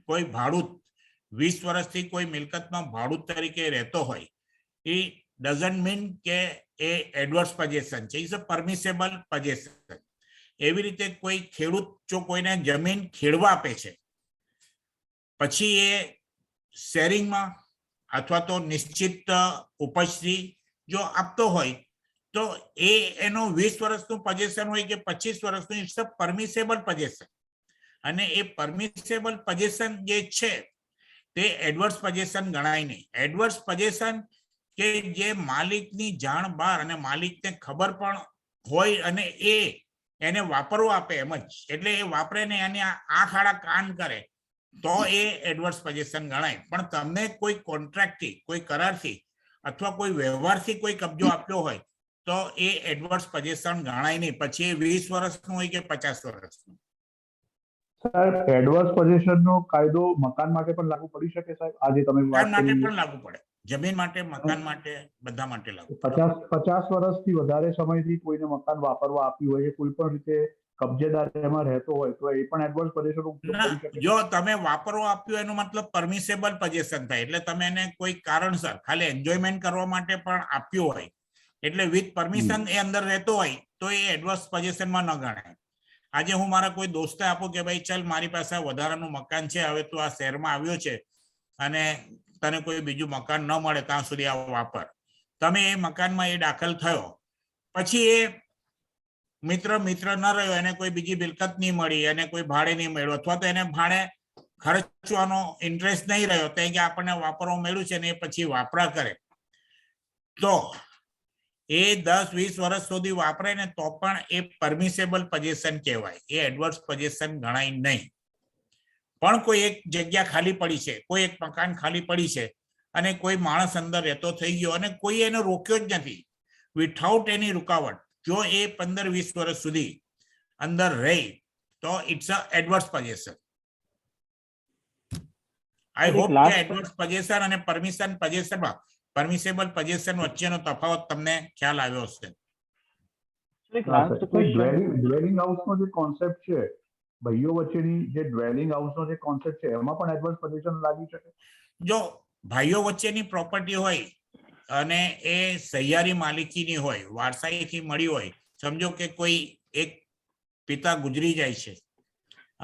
કોઈ ભાડૂત 20 વર્ષથી કોઈ મિલકતમાં ભાડૂત તરીકે રહેતો હોય, એ ડઝન્ટ મીન કે એ એડવર્સ પોઝેશન છે, ઇઝ અ પરમિસેબલ પોઝેશન. એવી રીતે કોઈ ખેડૂત જો કોઈને જમીન ખેડવા આપે છે પછી એ શેરિંગમાં અથવા તો નિશ્ચિત ઉપજથી જો આપતો હોય તો એ એનો 20 વર્ષનું પોઝેશન હોય કે 25 વર્ષનું, ઇટ્સ અ પરમિસેબલ પોઝેશન. અને એ પરમિસેબલ પોઝેશન જે છે તે એડવર્સ પોઝેશન ગણાય નહીં. એડવર્સ પોઝેશન કે જે માલિકની જાણ બહાર અને માલિકને ખબર પણ હોય અને એને વાપરવા આપે એમ જ, એટલે એ વાપરે ને એને આંખ આડા કાન કરે તો એ એડવર્સ પોઝેશન ગણાય. પણ તમને કોઈ કોન્ટ્રાક્ટથી, કોઈ કરારથી અથવા કોઈ વ્યવહારથી કોઈ કબજો આપ્યો હોય તો એ એડવર્સ પોઝેશન ગણાય નહીં, પછી એ 20 વર્ષનું હોય કે 50 વર્ષનું. સર, એડવર્સ પોઝેશનનો કાયદો મકાન માટે પણ લાગુ પડી શકે સાહેબ? આજે તમે મકાન વાત માટે કરી પણ લાગુ પડે, જમીન માટે, મકાન માટે, બધા માટે લાગુ પડે. 50 વર્ષથી વધારે સમયથી કોઈને મકાન વાપરવા આપ્યું હોય, કોઈ પણ રીતે કબજેદાર એમાં રહેતો હોય તો એ પણ એડવર્સ પોઝેશન ઉપયોગ કરી શકે? જો તમે વાપરવા આપ્યું એનો મતલબ પરમિસેબલ પોઝેશન થાય. એટલે તમે એને કોઈ કારણસર ખાલી એન્જોયમેન્ટ કરવા માટે પણ આપ્યું હોય, એટલે વિથ પરમિશન એ અંદર રહેતો હોય તો એ એડવર્સ પોઝેશનમાં ન ગણાય. આજે હું મારા કોઈ દોસ્તે આપું કે ભાઈ ચાલ મારી પાસે વધારાનું મકાન છે, હવે તું આ શહેરમાં આવ્યો છે અને તને કોઈ બીજું મકાન ન મળે ત્યાં સુધી આ વાપર. તમે એ મકાનમાં એ દાખલ થયો પછી એ મિત્ર ન રહ્યો, એને કોઈ બીજી મિલકત નહીં મળી, એને કોઈ ભાડે નહીં મળ્યું અથવા તો એને ભાડે ખર્ચવાનો ઇન્ટરેસ્ટ નહીં રહ્યો તો કે આપણને વાપરવા મળ્યું છે ને એ પછી વાપરા કરે તો એ 10-20 વર્ષ સુધી વાપરે ને તો પણ એ પરમિસેબલ પોઝેશન કહેવાય, એ એડવર્સ પોઝેશન ગણાય નહીં. પણ કોઈ એક જગ્યા ખાલી પડી છે, કોઈ એક મકાન ખાલી પડી છે અને કોઈ માણસ અંદર રહેતો થઈ ગયો અને કોઈ એને રોક્યો જ નથી વિથઆઉટ એની રૂકાવટ, જો એ 15-20 વર્ષ સુધી અંદર રહી તો it's a adverse possession. I hope કે એડવર્સ પોઝેશન અને પરમિશેબલ પોઝેશન વચ્ચેનો તફાવત તમને ખ્યાલ આવ્યો હશે. ડ્વેલિંગ હાઉસનો જે કોન્સેપ્ટ છે, ભાઈઓ વચ્ચેની જે ડ્વેલિંગ હાઉસનો જે કોન્સેપ્ટ છે, એમાં પણ એડવર્સ પોઝિશન લાગી શકે? જો ભાઈઓ વચ્ચેની પ્રોપર્ટી હોય અને એ સહિયારી માલિકીની હોય, વારસાઈથી મળી હોય, સમજો કે કોઈ એક પિતા ગુજરી જાય છે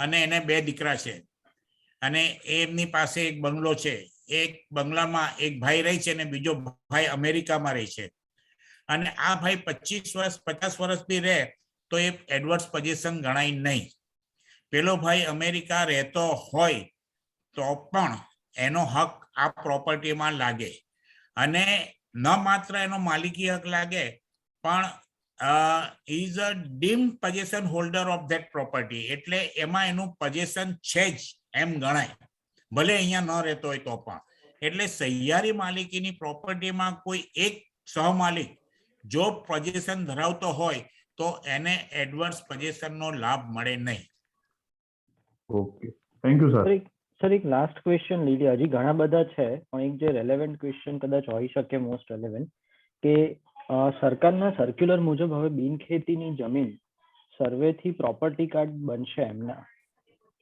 અને એને 2 દીકરા છે અને એમની પાસે એક બંગલો છે, એક બંગલામાં એક ભાઈ રહે છે અને બીજો ભાઈ અમેરિકામાં રહે છે અને આ ભાઈ 25 વર્ષ 50 વર્ષ બી રહે તો એ એડવર્સ પોઝેશન ગણાય નહીં. પેલો ભાઈ અમેરિકા રહેતો હોય તો પણ એનો હક આ પ્રોપર્ટીમાં લાગે અને ન માત્ર એનો માલિકી હક લાગે પણ is a deemed possession holder of that property, એટલે એમાં એનું પોઝેશન છે જ એમ ગણાય, ભલે અહીંયા ન રહેતો હોય તો પણ. એટલે સહિયારી માલિકીની પ્રોપર્ટીમાં કોઈ એક સહમાલિક જો પોઝેશન ધરાવતો હોય તો એને એડવર્સ પોઝેશનનો લાભ મળે નહીં. Okay, thank you sir. Sir એક લાસ્ટ ક્વેશ્ચન લીધી, હજી ઘણા બધા છે પણ એક જે રેલેવન્ટ ક્વેશ્ચન કદાચ હોઈ શકે, મોસ્ટ રેલેવન્ટ, કે સરકારના સર્ક્યુલર મુજબ હવે બિનખેતીની જમીન સર્વેથી પ્રોપર્ટી કાર્ડ બનશે એમના,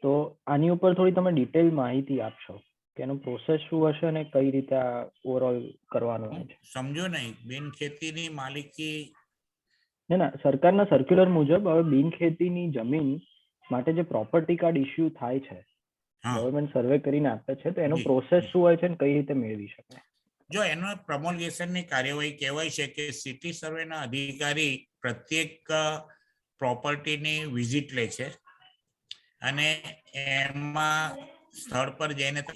તો આની ઉપર થોડી તમે ડિટેલ માહિતી આપશો કે એનો પ્રોસેસ શું હશે અને કઈ રીતે આ ઓવરઓલ કરવાનું છે? સમજો નહીં, બિનખેતીની માલિકી ના, સરકારના સર્ક્યુલર મુજબ હવે બિનખેતીની જમીન માટે જે પ્રોપર્ટી કાર્ડ ઇસ્યુ થાય છે, ગવર્મેન્ટ સર્વે કરીને આપે છે, તો એનો પ્રોસેસ શું હોય છે અને કઈ રીતે મેળવી શકાય? જો એનો પ્રમોલ્ગેશનની કાર્યવાહી કહેવાય છે કે સિટી સર્વેના અધિકારી પ્રત્યેક પ્રોપર્ટીની વિઝિટ લે છે અને એમાં સ્થળ પર જઈને કે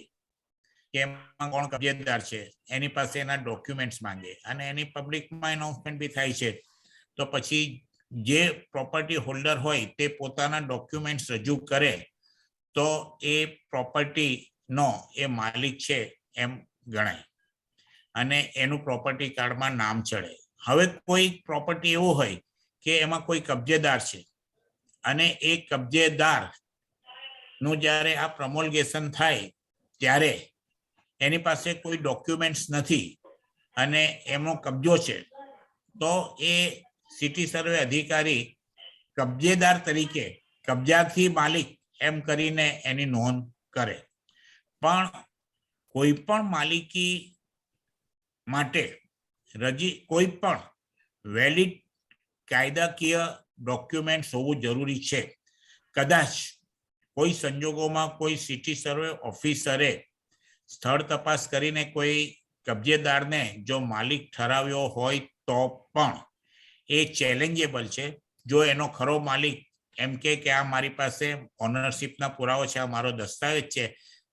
એમાં કોણ કબજેદાર છે એની પાસે એના ડોક્યુમેન્ટ્સ માંગે અને એની પબ્લિકમાં એનાઉન્સમેન્ટ બી થાય છે. તો પછી જે પ્રોપર્ટી હોલ્ડર હોય તે પોતાના ડોક્યુમેન્ટ્સ રજૂ કરે તો એ પ્રોપર્ટીનો એ માલિક છે એમ ગણાય અને એનું પ્રોપર્ટી કાર્ડમાં નામ ચડે. હવે કોઈ પ્રોપર્ટી એવું હોય કે એમાં કોઈ કબજેદાર છે અને એ કબજેદાર નું જ્યારે આ પ્રમોલ્ગેશન થાય ત્યારે એની પાસે કોઈ ડોક્યુમેન્ટ્સ નથી અને એમનો કબજો છે, તો એ સિટી સર્વે અધિકારી કબજેદાર તરીકે કબજાથી માલિક એમ કરીને એની નોંધ કરે. પણ કોઈ પણ માલિકી માટે કોઈ પણ વેલિડ કાયદાકીય ડોક્યુમેન્ટ્સ હોવું જરૂરી છે. કદાચ કોઈ સંજોગોમાં કોઈ સિટી સર્વે ઓફિસરે સ્થળ તપાસ કરીને કોઈ કબજેદારને જો માલિક ઠરાવ્યો હોય તો પણ એ ચેલેન્જેબલ છે. જો એનો ખરો માલિક એમ કે આ મારી પાસે ઓનરશિપના પુરાવો છે, આ મારો દસ્તાવેજ છે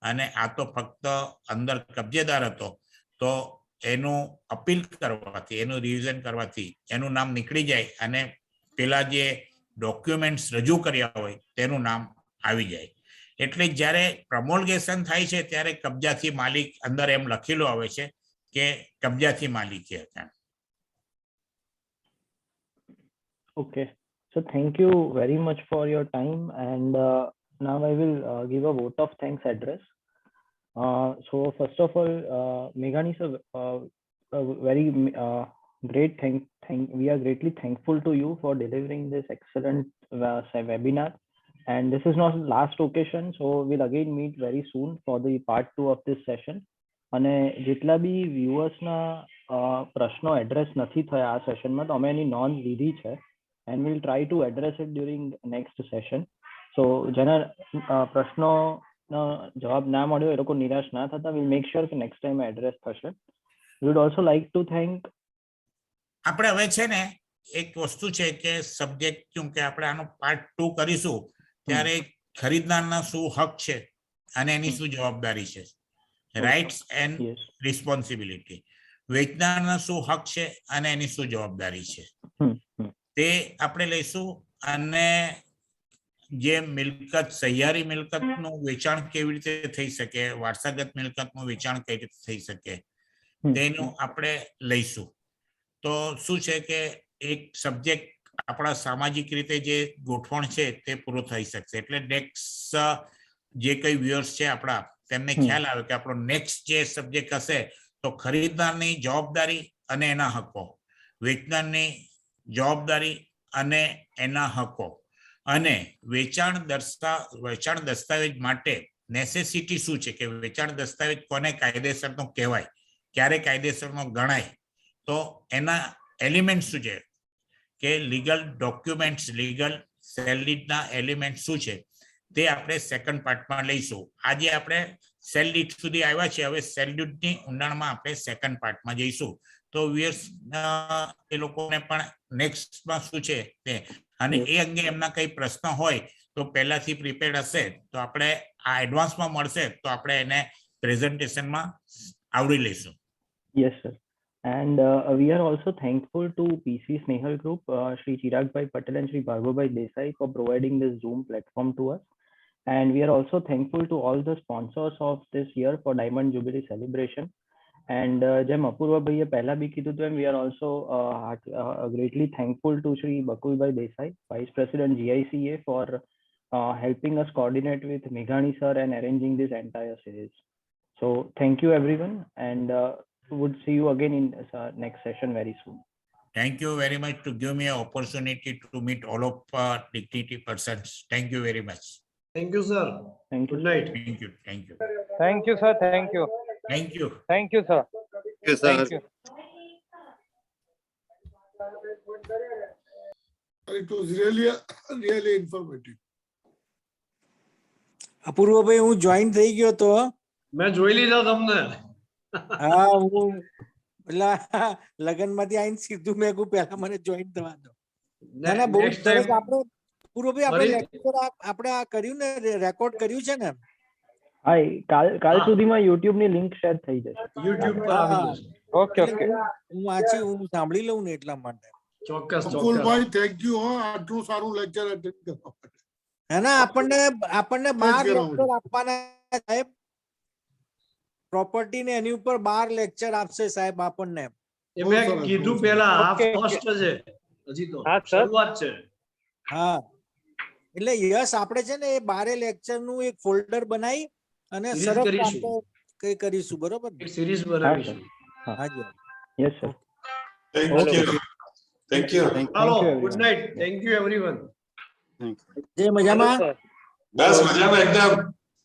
અને આ તો ફક્ત અંદર કબજેદાર હતો, તો એનું અપીલ કરવાથી, એનું રિવિઝન કરવાથી એનું નામ નીકળી જાય અને પેલા જે ડોક્યુમેન્ટ્સ રજૂ કર્યા હોય તેનું નામ આવી જાય. એટલે જ્યારે પ્રમોલ્ગેશન થાય છે ત્યારે કબજાથી માલિક અંદર એમ લખેલું આવે છે કે કબજાથી માલિકી હતા. Okay, so thank you very much for your time, and now I will give a vote of thanks address. So first of all, Meghani sir, very great we are greatly thankful to you for delivering this excellent webinar, and this is not last occasion, so we'll again meet very soon for the part 2 of this session. અને જેટલા બી વ્યુઅર્સના પ્રશ્નો એડ્રેસ નથી થયા આ સેશનમાં, તો અમે એની નોંધ લીધી છે and we'll try to address it during next session. So જેના પ્રશ્નોનો જવાબ ના મળ્યો એ લોકો નિરાશ ના થતા, we'll make sure કે next time એડ્રેસ થશે. We would also like to thank. આપણે હવે છે ને એક વસ્તુ છે કે સબ્જેક્ટ કે આપણે આનો પાર્ટ 2 કરીશું ત્યારે ખરીદનારના શું હક છે અને એની શું જવાબદારી છે, રાઇટ્સ એન્ડ રિસ્પોન્સિબિલિટી. વેચનારના શું હક છે અને એની શું જવાબદારી છે તે આપણે લઈશું. અને જે મિલકત સહિયારી મિલકતનું વેચાણ કેવી રીતે થઈ શકે, વારસાગત મિલકતનું વેચાણ કઈ રીતે થઈ શકે તેનું આપણે લઈશું. તો શું છે કે એક સબ્જેક્ટ આપણા સામાજિક રીતે જે ગોઠવણ છે તે પૂરો થઈ શકશે. એટલે નેક્સ્ટ જે કઈ વ્યુઅર્સ છે આપણા તેમને ખ્યાલ આવે કે આપણો નેક્સ્ટ જે સબ્જેક્ટ હશે તો ખરીદનારની જવાબદારી અને એના હકો, વેચનારની જવાબદારી અને એના હકો, અને વેચાણ દસ્તાવેજ માટે નેસેસિટી શું છે, કે વેચાણ દસ્તાવેજ કોને કાયદેસરનો કહેવાય, ક્યારે કાયદેસરનો ગણાય, તો એના એલિમેન્ટ શું છે, કે લીગલ ડોક્યુમેન્ટ્સ, લીગલ સેલ ડીડના એલિમેન્ટ શું છે તે આપણે સેકન્ડ પાર્ટમાં લઈશું. આજે આપણે સેલ ડીડ સુધી આવ્યા છે, હવે સેલ ડીડની ઊંડાણમાં આપણે સેકન્ડ પાર્ટમાં જઈશું. તો વ્યુઅર્સ એ લોકોને પણ નેક્સ્ટમાં શું છે તે, અને એ અંગે એમના કઈ પ્રશ્ન હોય તો પહેલાથી પ્રિપેર્ડ હશે તો આપણે આ એડવાન્સમાં મળશે તો આપણે એને પ્રેઝન્ટેશનમાં આવડી લઈશું. Yes, sir. And we are also thankful to PC Snehal Group, Shri Chirag Patel and Shri Bhargavbhai Desai for providing this Zoom platform to us. And we are also thankful to all the sponsors of this year for Diamond Jubilee celebration. And જેમ અપૂર્વભાઈએ પહેલા બી કીધું તેમ we are also greatly thankful to Shri Bakulbhai Desai, Vice President GICA, for helping us coordinate with Meghani sir and arranging this entire series. So thank you everyone, and would see you again in next session very soon. Thank you very much to give me an opportunity to meet all of dignity persons. Thank you very much. Thank you, sir. Thank you. Good night. Thank you. Thank you. Thank you, sir. Thank you. Thank you. Thank you, sir. Yes, sir. Thank you. It was really informative. Apurvabhai હું જોઈન થઈ ગયો તો મેં જોઈ લીધા તમને. હા હું પેલા લગનમાંથી આઈને સીધું મેં કહું પહેલા મને જોઈન થવા દો. ના ના બહુ Next સરસ. time આપણે અપૂર્વભાઈ આપણે ફરી- લેક્ચર આપણે આ કર્યું ને રેકોર્ડ કર્યું છે ને? હા કાલ હા. સુધીમાં YouTube ની લિંક શેર થઈ જશે. YouTube પર આવી જશે. Okay, એટલે okay. હું વાંચી હું સાંભળી લઉં ને એટલા માટે. ચોક્કસ ચોક્કસ. અકુલભાઈ થેન્ક યુ હો, આટલું સારું લેક્ચર અટેન્ડ કરવા માટે. હે ના આપણને 12 લેક્ચર આપવાના સાહેબ. પ્રોપર્ટી ને એની ઉપર 12 લેક્ચર આપશે સાહેબ આપણને. એ મેં કીધું પેલા આ Okay, ફર્સ્ટ છે, હજી તો હા, sir. શરૂઆત છે. હા એટલે યસ આપણે છે ને એ 12 લેક્ચર નું એક ફોલ્ડર બનાવી અને Series સરસ કરીશું. આપણે કઈ કરીશું, બરોબર ને? એક સિરીઝ બનાવીશું. હાજી Yes, sir. Thank you. Thank you. Hello, you, good everyone. Night. Thank you everyone. જે મજામાં Sir. બસ મજામાં એકદમ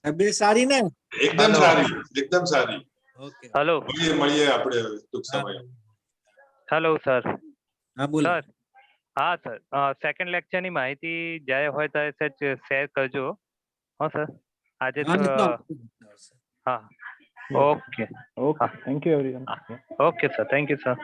તબિયત સારી ને? એકદમ સારી એકદમ સારી. Okay Hello. મળીએ આપણે હવે ટૂંક સમય. Hello, sir. હા બોલો. Sir. હા સર, સેકન્ડ લેક્ચર ની માહિતી જ્યારે હોય ત્યારે સચ શેર કરજો. હા સર, આજે હા, તો એ તો આવશે. હા. Okay. Okay. Thank you everyone. Okay sir, thank you sir.